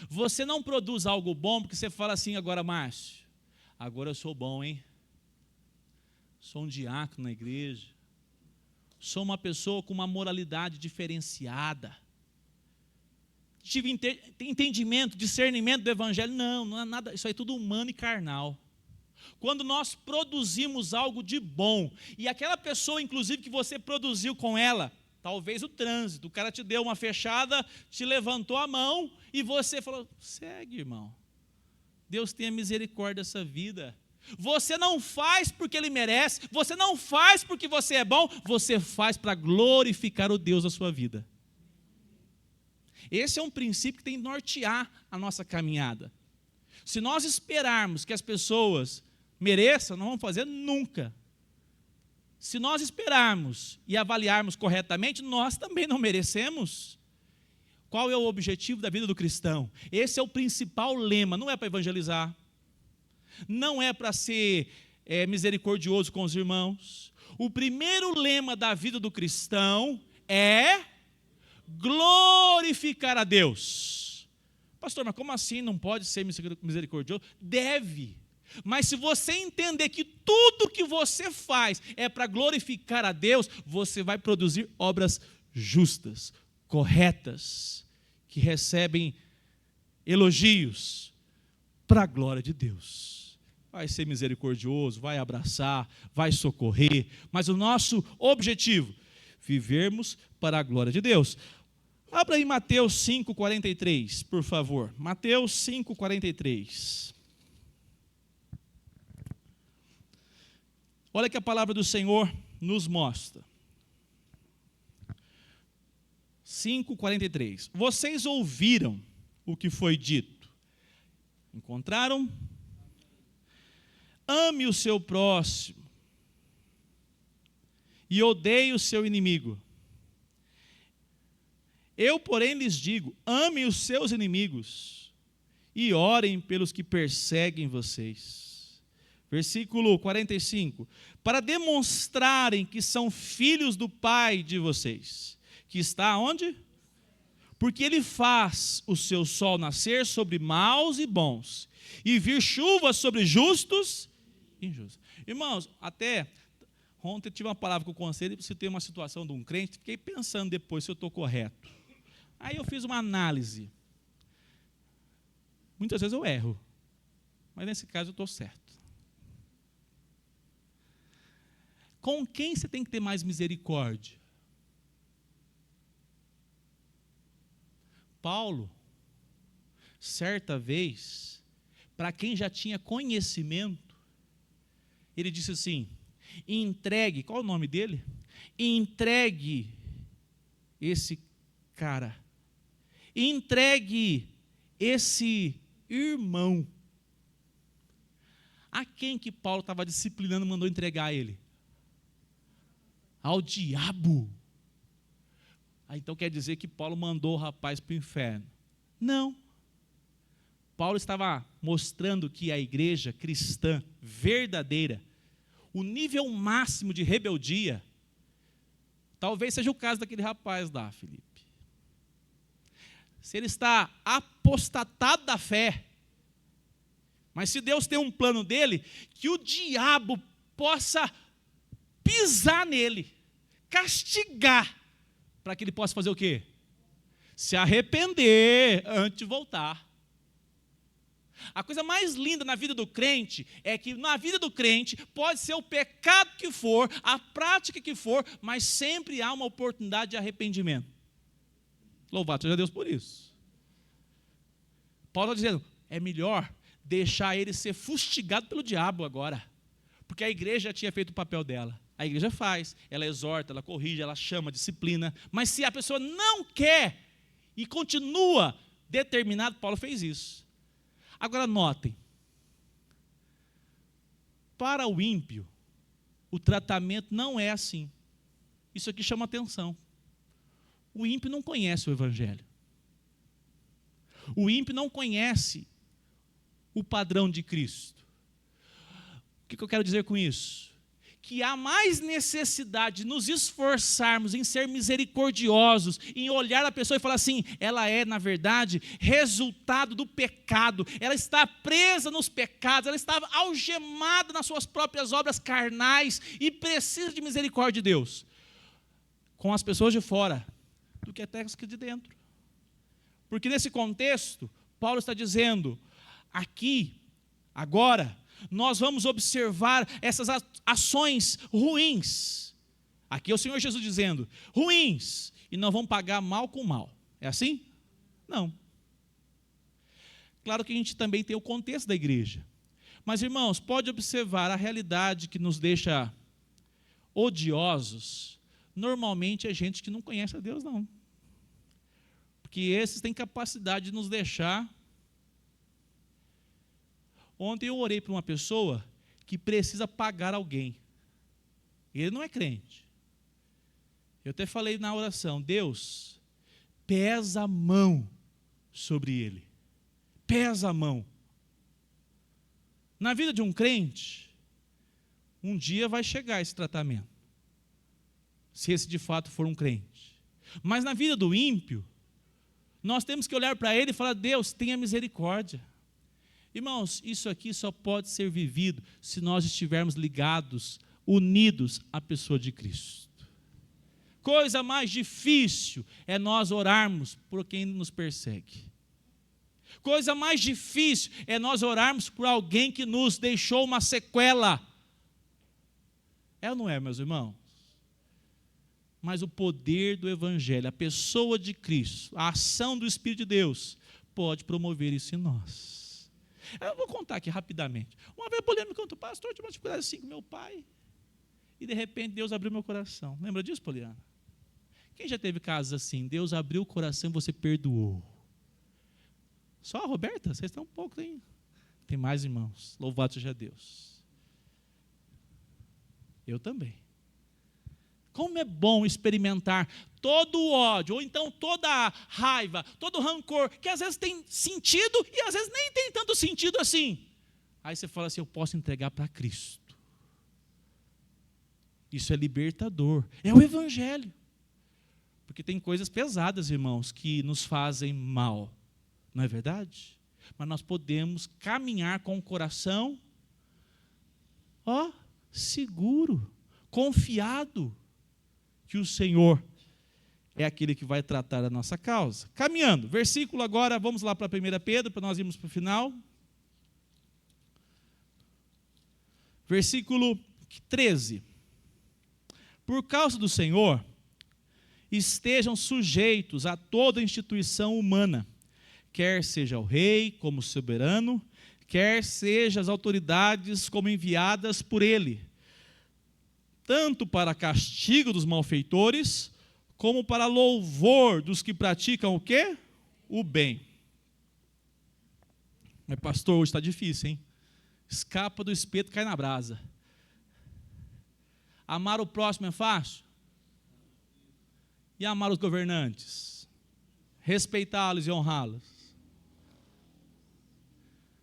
Você não produz algo bom porque você fala assim, agora, Márcio, agora eu sou bom, hein? Sou um diácono na igreja. Sou uma pessoa com uma moralidade diferenciada. Tive entendimento, discernimento do evangelho. Não é nada, isso aí é tudo humano e carnal. Quando nós produzimos algo de bom, e aquela pessoa, inclusive, que você produziu com ela, talvez o trânsito, o cara te deu uma fechada, te levantou a mão, e você falou, segue, irmão. Deus tenha misericórdia dessa vida. Você não faz porque Ele merece, você não faz porque você é bom, você faz para glorificar o Deus da sua vida. Esse é um princípio que tem que nortear a nossa caminhada. Se nós esperarmos que as pessoas mereçam, não vamos fazer nunca. Se nós esperarmos e avaliarmos corretamente, nós também não merecemos. Qual é o objetivo da vida do cristão? Esse é o principal lema, não é para evangelizar. Não é para ser misericordioso com os irmãos. O primeiro lema da vida do cristão é glorificar a Deus. Pastor, mas como assim não pode ser misericordioso? Deve. Mas se você entender que tudo que você faz é para glorificar a Deus, você vai produzir obras justas, corretas, que recebem elogios para a glória de Deus. Vai ser misericordioso, vai abraçar, vai socorrer, mas o nosso objetivo, vivermos para a glória de Deus. Abra aí Mateus 5,43, por favor. Mateus 5,43. Olha que a palavra do Senhor nos mostra. 5,43. Vocês ouviram o que foi dito. Encontraram? Ame o seu próximo e odeie o seu inimigo. Eu, porém, lhes digo, amem os seus inimigos e orem pelos que perseguem vocês. Versículo 45. Para demonstrarem que são filhos do Pai de vocês, que está onde? Porque Ele faz o seu sol nascer sobre maus e bons, e vir chuva sobre justos e injustos. Irmãos, até ontem eu tive uma palavra com o conselho, se tem uma situação de um crente, fiquei pensando depois se eu estou correto. Aí eu fiz uma análise. Muitas vezes eu erro, mas nesse caso eu estou certo. Com quem você tem que ter mais misericórdia? Paulo, certa vez, para quem já tinha conhecimento, ele disse assim, entregue, qual é o nome dele? Entregue esse cara, entregue esse irmão. A quem que Paulo estava disciplinando, mandou entregar ele? Ao diabo. Então quer dizer que Paulo mandou o rapaz para o inferno? Não. Paulo estava mostrando que a igreja cristã verdadeira, o nível máximo de rebeldia, talvez seja o caso daquele rapaz lá, Felipe. Se ele está apostatado da fé, mas se Deus tem um plano dele, que o diabo possa pisar nele, castigar, para que ele possa fazer o quê? Se arrepender antes de voltar. A coisa mais linda na vida do crente é que na vida do crente pode ser o pecado que for, a prática que for, mas sempre há uma oportunidade de arrependimento. Louvado seja Deus por isso. Paulo está dizendo, é melhor deixar ele ser fustigado pelo diabo agora, porque a igreja já tinha feito o papel dela. A igreja faz, ela exorta, ela corrige, ela chama, disciplina, mas se a pessoa não quer e continua determinado, Paulo fez isso. Agora notem, para o ímpio, o tratamento não é assim. Isso aqui chama atenção. O ímpio não conhece o evangelho. O ímpio não conhece o padrão de Cristo. O que eu quero dizer com isso? Que há mais necessidade de nos esforçarmos em ser misericordiosos, em olhar a pessoa e falar assim, ela é, na verdade, resultado do pecado, ela está presa nos pecados, ela está algemada nas suas próprias obras carnais e precisa de misericórdia de Deus, com as pessoas de fora, do que até as que de dentro. Porque nesse contexto, Paulo está dizendo, aqui, agora, nós vamos observar essas ações ruins. Aqui é o Senhor Jesus dizendo, ruins, e nós vamos pagar mal com mal. É assim? Não. Claro que a gente também tem o contexto da igreja. Mas, irmãos, pode observar a realidade que nos deixa odiosos. Normalmente é gente que não conhece a Deus, não. Porque esses têm capacidade de nos deixar. Ontem eu orei para uma pessoa que precisa pagar alguém. Ele não é crente. Eu até falei na oração, Deus, pesa a mão sobre ele. Pesa a mão. Na vida de um crente, um dia vai chegar esse tratamento. Se esse de fato for um crente. Mas na vida do ímpio, nós temos que olhar para ele e falar, Deus, tenha misericórdia. Irmãos, isso aqui só pode ser vivido se nós estivermos ligados, unidos à pessoa de Cristo. Coisa mais difícil é nós orarmos por quem nos persegue. Coisa mais difícil é nós orarmos por alguém que nos deixou uma sequela. É ou não é, meus irmãos? Mas o poder do Evangelho, a pessoa de Cristo, a ação do Espírito de Deus, pode promover isso em nós. Eu vou contar aqui rapidamente. Uma vez a Poliana me contou, pastor, eu tive uma dificuldade assim com meu pai, e de repente Deus abriu meu coração. Lembra disso, Poliana? Quem já teve casos assim? Deus abriu o coração e você perdoou. Só a Roberta? Vocês estão um pouco, hein? Tem mais irmãos. Louvado seja Deus. Eu também. Como é bom experimentar todo o ódio, ou então toda a raiva, todo o rancor, que às vezes tem sentido e às vezes nem tem tanto sentido assim. Aí você fala assim, eu posso entregar para Cristo. Isso é libertador. É o Evangelho. Porque tem coisas pesadas, irmãos, que nos fazem mal. Não é verdade? Mas nós podemos caminhar com o coração, seguro, confiado, que o Senhor é aquele que vai tratar a nossa causa. Caminhando, versículo agora, vamos lá para 1 Pedro, para nós irmos para o final. Versículo 13. Por causa do Senhor, estejam sujeitos a toda instituição humana, quer seja o rei como soberano, quer seja as autoridades como enviadas por ele, tanto para castigo dos malfeitores, como para louvor dos que praticam o quê? O bem. Mas pastor, hoje está difícil, hein? Escapa do espeto, cai na brasa. Amar o próximo é fácil? E amar os governantes? Respeitá-los e honrá-los?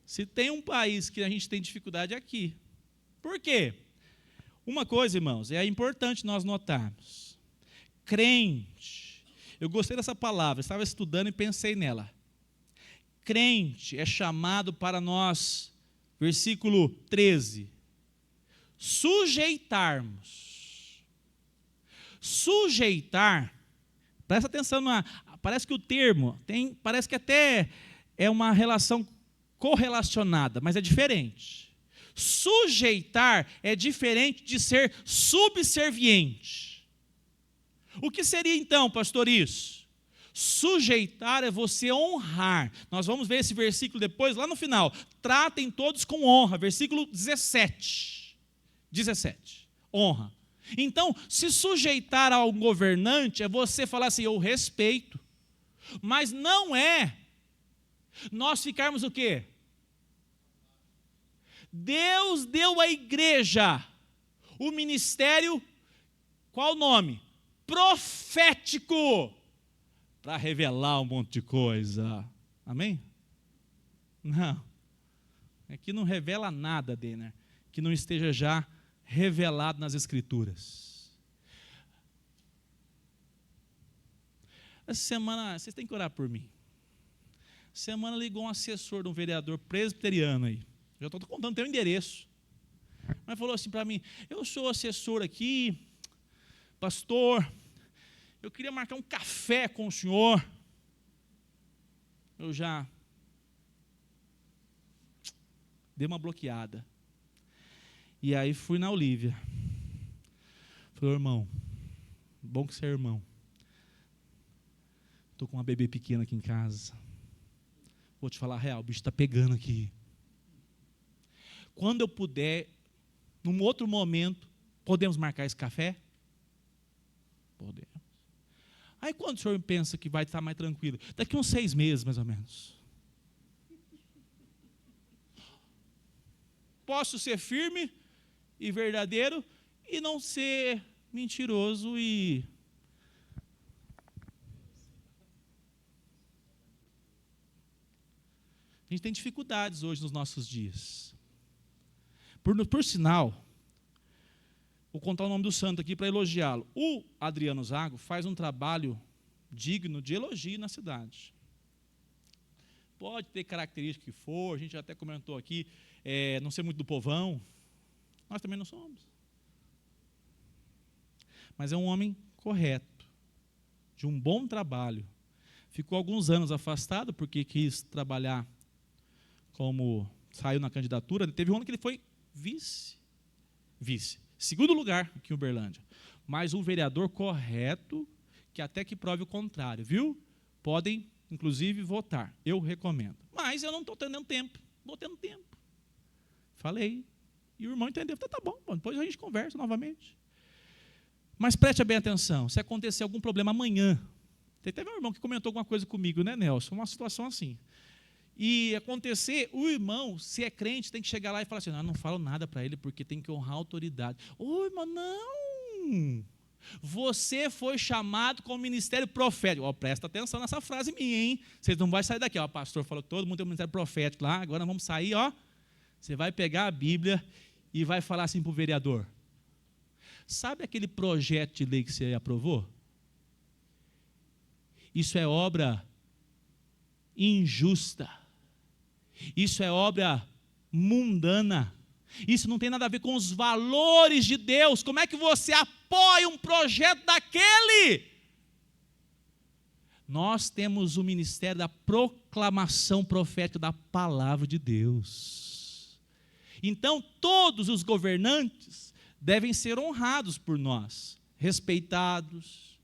Se tem um país que a gente tem dificuldade é aqui. Por quê? Uma coisa, irmãos, é importante nós notarmos. Crente, eu gostei dessa palavra, estava estudando e pensei nela. Crente é chamado para nós, versículo 13, sujeitarmos. Sujeitar, presta atenção, parece que o termo, parece que até é uma relação correlacionada, mas é diferente. Sujeitar é diferente de ser subserviente. O que seria então, pastor, isso? Sujeitar é você honrar. Nós vamos ver esse versículo depois, lá no final. Tratem todos com honra, versículo 17. Honra. Então, se sujeitar a um governante é você falar assim, eu respeito. Mas não é nós ficarmos o quê? Deus deu à igreja o ministério, qual o nome? Profético, para revelar um monte de coisa. Amém? Não. Aqui não revela nada, Denner, que não esteja já revelado nas Escrituras. Essa semana, vocês têm que orar por mim. Essa semana ligou um assessor de um vereador presbiteriano aí. Já estou contando, tem um endereço. Mas falou assim para mim, eu sou assessor aqui, pastor, eu queria marcar um café com o senhor. Eu já dei uma bloqueada. E aí fui na Olívia. Falei, irmão, bom que você é irmão. Estou com uma bebê pequena aqui em casa. Vou te falar a real, o bicho está pegando aqui. Quando eu puder, num outro momento, podemos marcar esse café? Podemos. Aí quando o senhor pensa que vai estar mais tranquilo? Daqui uns 6 meses, mais ou menos. Posso ser firme e verdadeiro e não ser mentiroso e... A gente tem dificuldades hoje nos nossos dias. Por sinal, vou contar o nome do santo aqui para elogiá-lo. O Adriano Zago faz um trabalho digno de elogio na cidade. pode ter característica que for, a gente até comentou aqui, não ser muito do povão, nós também não somos. Mas é um homem correto, de um bom trabalho. Ficou alguns anos afastado, porque quis trabalhar como saiu na candidatura. Teve um ano que ele foi vice. Segundo lugar aqui em Uberlândia. Mas um vereador correto, que até que prove o contrário, viu? Podem, inclusive, votar. Eu recomendo. Mas eu não estou tendo tempo. Não estou tendo tempo. Falei. E o irmão entendeu. Tá bom, depois a gente conversa novamente. Mas preste bem atenção. Se acontecer algum problema amanhã, teve um irmão que comentou alguma coisa comigo, né, Nelson? Uma situação assim. E acontecer, o irmão, se é crente, tem que chegar lá e falar assim, não falo nada para ele, porque tem que honrar a autoridade. Ô, irmão, não! Você foi chamado com o ministério profético. Presta atenção nessa frase minha, hein? Vocês não vão sair daqui. O pastor falou que todo mundo tem um ministério profético lá, agora vamos sair, Você vai pegar a Bíblia e vai falar assim para o vereador. Sabe aquele projeto de lei que você aprovou? Isso é obra injusta. Isso é obra mundana. Isso não tem nada a ver com os valores de Deus. Como é que você apoia um projeto daquele? Nós temos o ministério da proclamação profética da palavra de Deus. Então, todos os governantes devem ser honrados por nós, respeitados.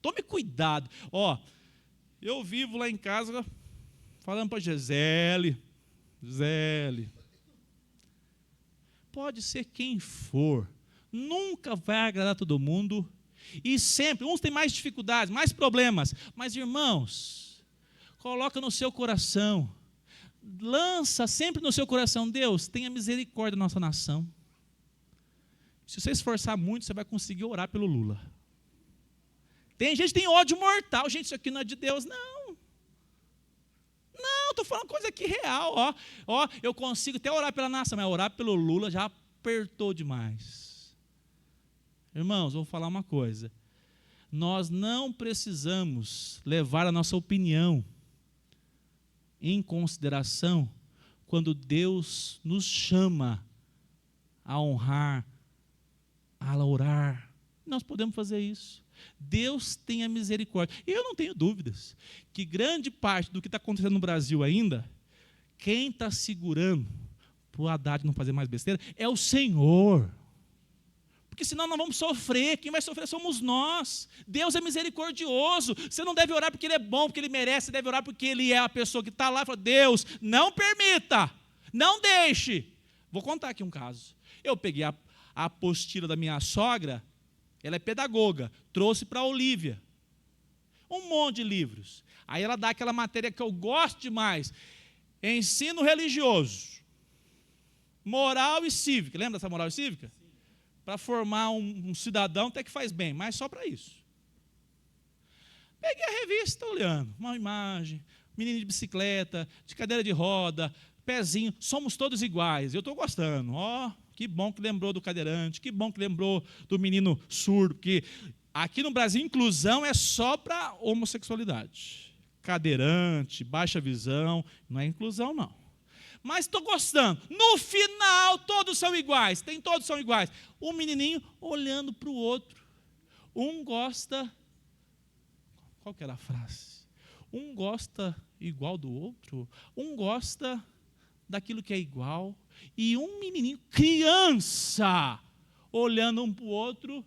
Tome cuidado. Eu vivo lá em casa falando para Gisele, pode ser quem for, nunca vai agradar todo mundo, e sempre, uns têm mais dificuldades, mais problemas, mas irmãos, coloca no seu coração, lança sempre no seu coração, Deus, tenha misericórdia da nossa nação. Se você esforçar muito, você vai conseguir orar pelo Lula. Tem gente que tem ódio mortal, gente, isso aqui não é de Deus, não, estou falando coisa aqui real, eu consigo até orar pela nação, mas orar pelo Lula já apertou demais. Irmãos, vou falar uma coisa, nós não precisamos levar a nossa opinião em consideração quando Deus nos chama a honrar, a orar, nós podemos fazer isso. Deus tenha misericórdia. E eu não tenho dúvidas que grande parte do que está acontecendo no Brasil ainda, quem está segurando para o Haddad não fazer mais besteira é o Senhor. Porque senão nós vamos sofrer. Quem vai sofrer somos nós. Deus é misericordioso. Você não deve orar porque Ele é bom, porque Ele merece. Você deve orar porque Ele é a pessoa que está lá e fala, Deus, não permita, não deixe. Vou contar aqui um caso. Eu peguei a apostila da minha sogra. Ela é pedagoga, trouxe para a Olívia um monte de livros. Aí ela dá aquela matéria que eu gosto demais, ensino religioso, moral e cívica. Lembra dessa moral e cívica? Para formar um cidadão até que faz bem, mas só para isso. Peguei a revista olhando, uma imagem, menino de bicicleta, de cadeira de roda, pezinho, somos todos iguais. Eu estou gostando, que bom que lembrou do cadeirante, que bom que lembrou do menino surdo, porque aqui no Brasil inclusão é só para homossexualidade. Cadeirante, baixa visão, não é inclusão não. Mas estou gostando. No final todos são iguais, todos são iguais. Um menininho olhando para o outro. Um gosta, qual que era a frase? Um gosta igual do outro, um gosta daquilo que é igual, e um menininho, criança, olhando um para o outro,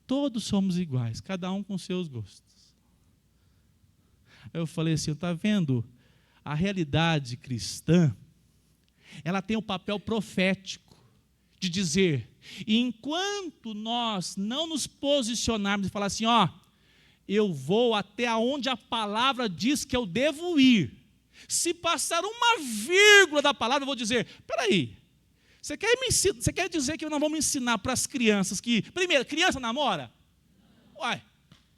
todos somos iguais, cada um com seus gostos. Eu falei assim, está vendo? A realidade cristã, ela tem o papel profético de dizer, enquanto nós não nos posicionarmos e falar assim, eu vou até onde a palavra diz que eu devo ir. Se passar uma vírgula da palavra, eu vou dizer, espera aí, você quer dizer que nós vamos ensinar para as crianças que, primeiro, criança namora?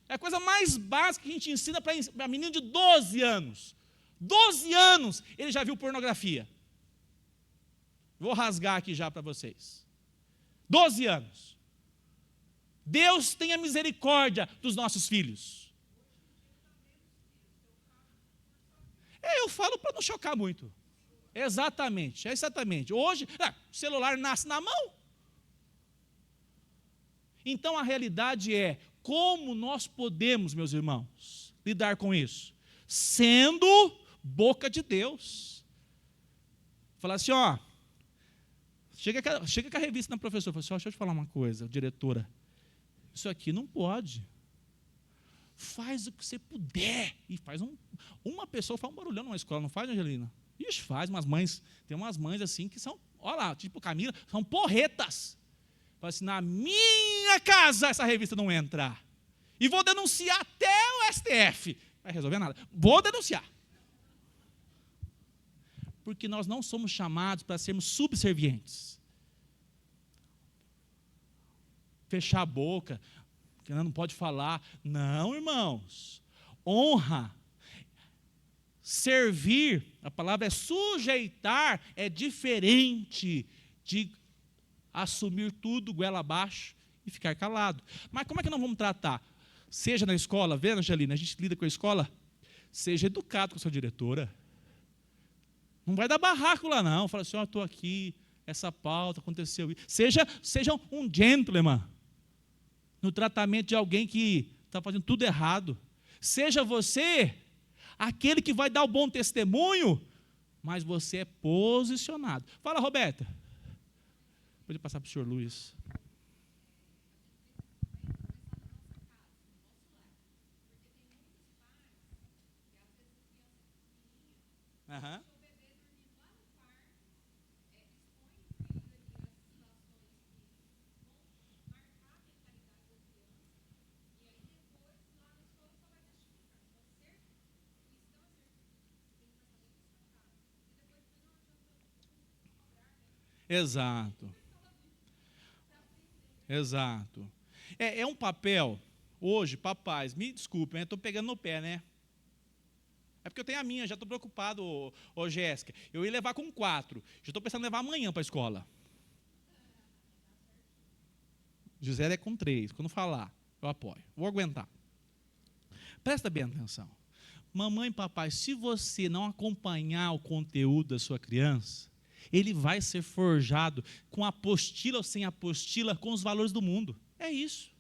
É a coisa mais básica que a gente ensina para menino de 12 anos. 12 anos, ele já viu pornografia. Vou rasgar aqui já para vocês. 12 anos. Deus tenha misericórdia dos nossos filhos. Eu falo para não chocar muito. Exatamente, exatamente. Hoje, o celular nasce na mão. Então a realidade é, como nós podemos, meus irmãos, lidar com isso? Sendo boca de Deus. Falar assim, ó, chega com a revista na professora, fala assim, ó, deixa eu te falar uma coisa, diretora, isso aqui não pode. Faz o que você puder. E faz uma pessoa faz um barulhão numa escola, não faz, Angelina? Ixi, faz, tem umas mães assim que são, olha lá, tipo Camila, são porretas. Fala assim, na minha casa essa revista não entra. E vou denunciar até o STF. Não vai resolver nada. Vou denunciar. Porque nós não somos chamados para sermos subservientes. Fechar a boca, que não pode falar. Não, irmãos. Honra. Servir, a palavra é sujeitar, é diferente de assumir tudo, goela abaixo e ficar calado. Mas como é que nós vamos tratar? Seja na escola, vê, Angelina, a gente lida com a escola, seja educado com a sua diretora. Não vai dar barraco lá não, fala assim, ó, estou aqui, essa pauta aconteceu. Seja um gentleman no tratamento de alguém que está fazendo tudo errado. Seja você aquele que vai dar o bom testemunho, mas você é posicionado. Fala, Roberta. Pode passar para o senhor Luiz. Aham. Exato. Exato. É um papel, hoje, papais, me desculpem, eu estou pegando no pé, né? É porque eu tenho a minha, já estou preocupado, Jéssica. Eu ia levar com 4, já estou pensando em levar amanhã para a escola. Gisele é com 3, quando falar, eu apoio, vou aguentar. Presta bem atenção. Mamãe e papai, se você não acompanhar o conteúdo da sua criança, ele vai ser forjado com apostila ou sem apostila, com os valores do mundo. É isso.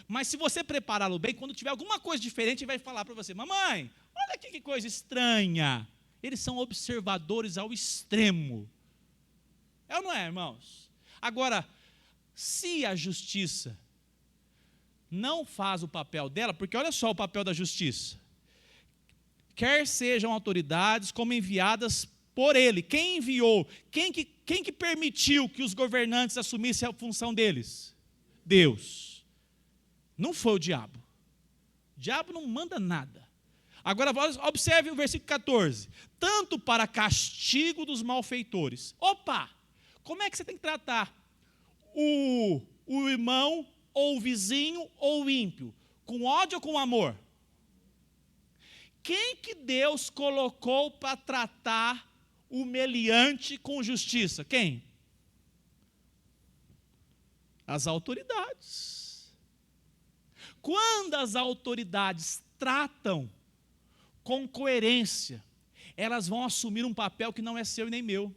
Mas se você prepará-lo bem, quando tiver alguma coisa diferente, ele vai falar para você, mamãe, olha aqui que coisa estranha. Eles são observadores ao extremo. É ou não é, irmãos? Agora, se a justiça não faz o papel dela, porque olha só o papel da justiça, quer sejam autoridades como enviadas por ele. Quem enviou? Quem que permitiu que os governantes assumissem a função deles? Deus. Não foi o diabo. O diabo não manda nada. Agora, observe o versículo 14. Tanto para castigo dos malfeitores. Opa! Como é que você tem que tratar o irmão, ou o vizinho, ou o ímpio? Com ódio ou com amor? Quem que Deus colocou para tratar o meliante com justiça? Quem? As autoridades. Quando as autoridades tratam com coerência, elas vão assumir um papel que não é seu e nem meu.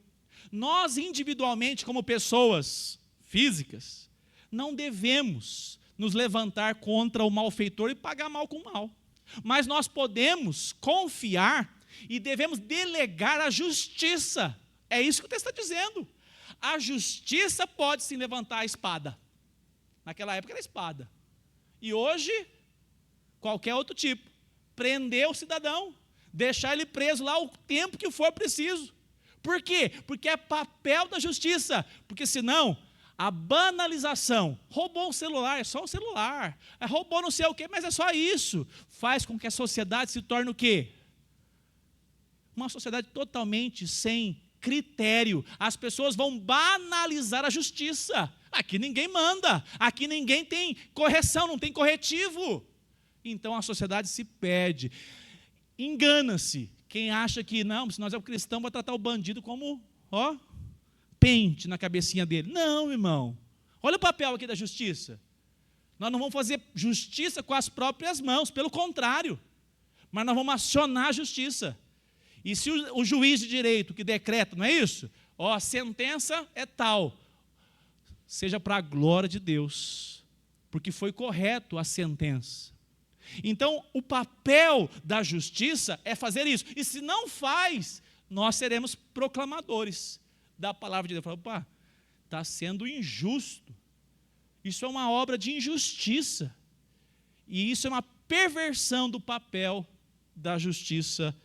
Nós, individualmente, como pessoas físicas, não devemos nos levantar contra o malfeitor e pagar mal com mal. Mas nós podemos confiar e devemos delegar a justiça. É isso que o texto está dizendo. A justiça pode sim levantar a espada. Naquela época era a espada. E hoje, qualquer outro tipo. Prender o cidadão, deixar ele preso lá o tempo que for preciso. Por quê? Porque é papel da justiça. Porque senão, a banalização, roubou o celular, é só o celular. Roubou não sei o quê, mas é só isso. Faz com que a sociedade se torne o quê? Uma sociedade totalmente sem critério. As pessoas vão banalizar a justiça. Aqui ninguém manda, aqui ninguém tem correção, não tem corretivo. Então a sociedade se perde. Engana-se quem acha que, não, se nós é um cristão, vai tratar o bandido como, pente na cabecinha dele. Não, irmão. Olha o papel aqui da justiça. Nós não vamos fazer justiça com as próprias mãos, pelo contrário. Mas nós vamos acionar a justiça. E se o juiz de direito que decreta, não é isso? Ó, a sentença é tal. Seja para a glória de Deus, porque foi correto a sentença. Então, o papel da justiça é fazer isso. E se não faz, nós seremos proclamadores da palavra de Deus. Fala, opa, está sendo injusto. Isso é uma obra de injustiça. E isso é uma perversão do papel da justiça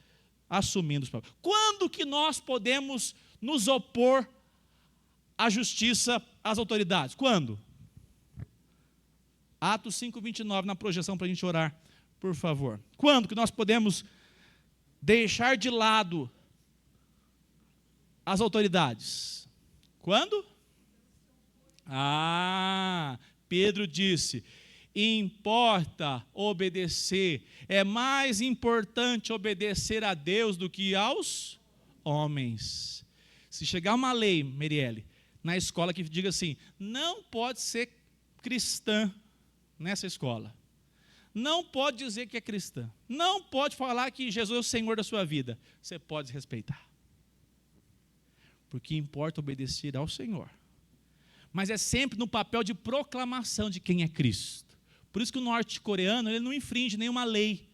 assumindo os papéis. Quando que nós podemos nos opor à justiça, às autoridades? Quando? Atos 5:29, na projeção para a gente orar, por favor. Quando que nós podemos deixar de lado as autoridades? Quando? Pedro disse, importa obedecer, é mais importante obedecer a Deus do que aos homens. Se chegar uma lei, Merielle, na escola que diga assim, não pode ser cristã nessa escola, não pode dizer que é cristã, não pode falar que Jesus é o Senhor da sua vida, você pode respeitar, porque importa obedecer ao Senhor, mas é sempre no papel de proclamação de quem é Cristo. Por isso que o norte-coreano ele não infringe nenhuma lei,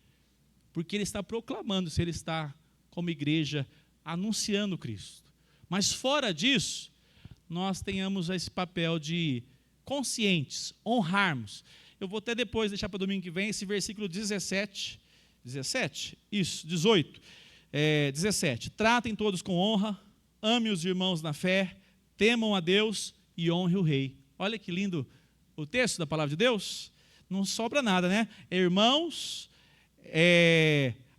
porque ele está proclamando, se ele está como igreja anunciando Cristo. Mas fora disso, nós tenhamos esse papel de conscientes, honrarmos. Eu vou até depois deixar para domingo que vem esse versículo 17, isso, 18, 17. Tratem todos com honra, amem os irmãos na fé, temam a Deus e honre o rei. Olha que lindo o texto da palavra de Deus. Não sobra nada, né? Irmãos,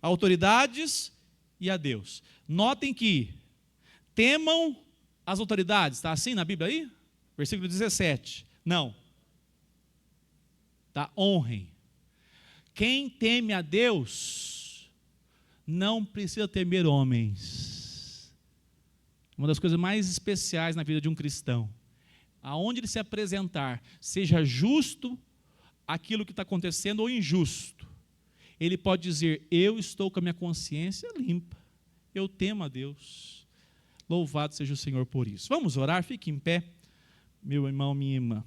autoridades e a Deus. Notem que temam as autoridades. Está assim na Bíblia aí? Versículo 17. Não. Tá? Honrem. Quem teme a Deus não precisa temer homens. Uma das coisas mais especiais na vida de um cristão. Aonde ele se apresentar, seja justo aquilo que está acontecendo ou injusto, ele pode dizer, eu estou com a minha consciência limpa, eu temo a Deus, louvado seja o Senhor por isso. Vamos orar, fique em pé, meu irmão, minha irmã.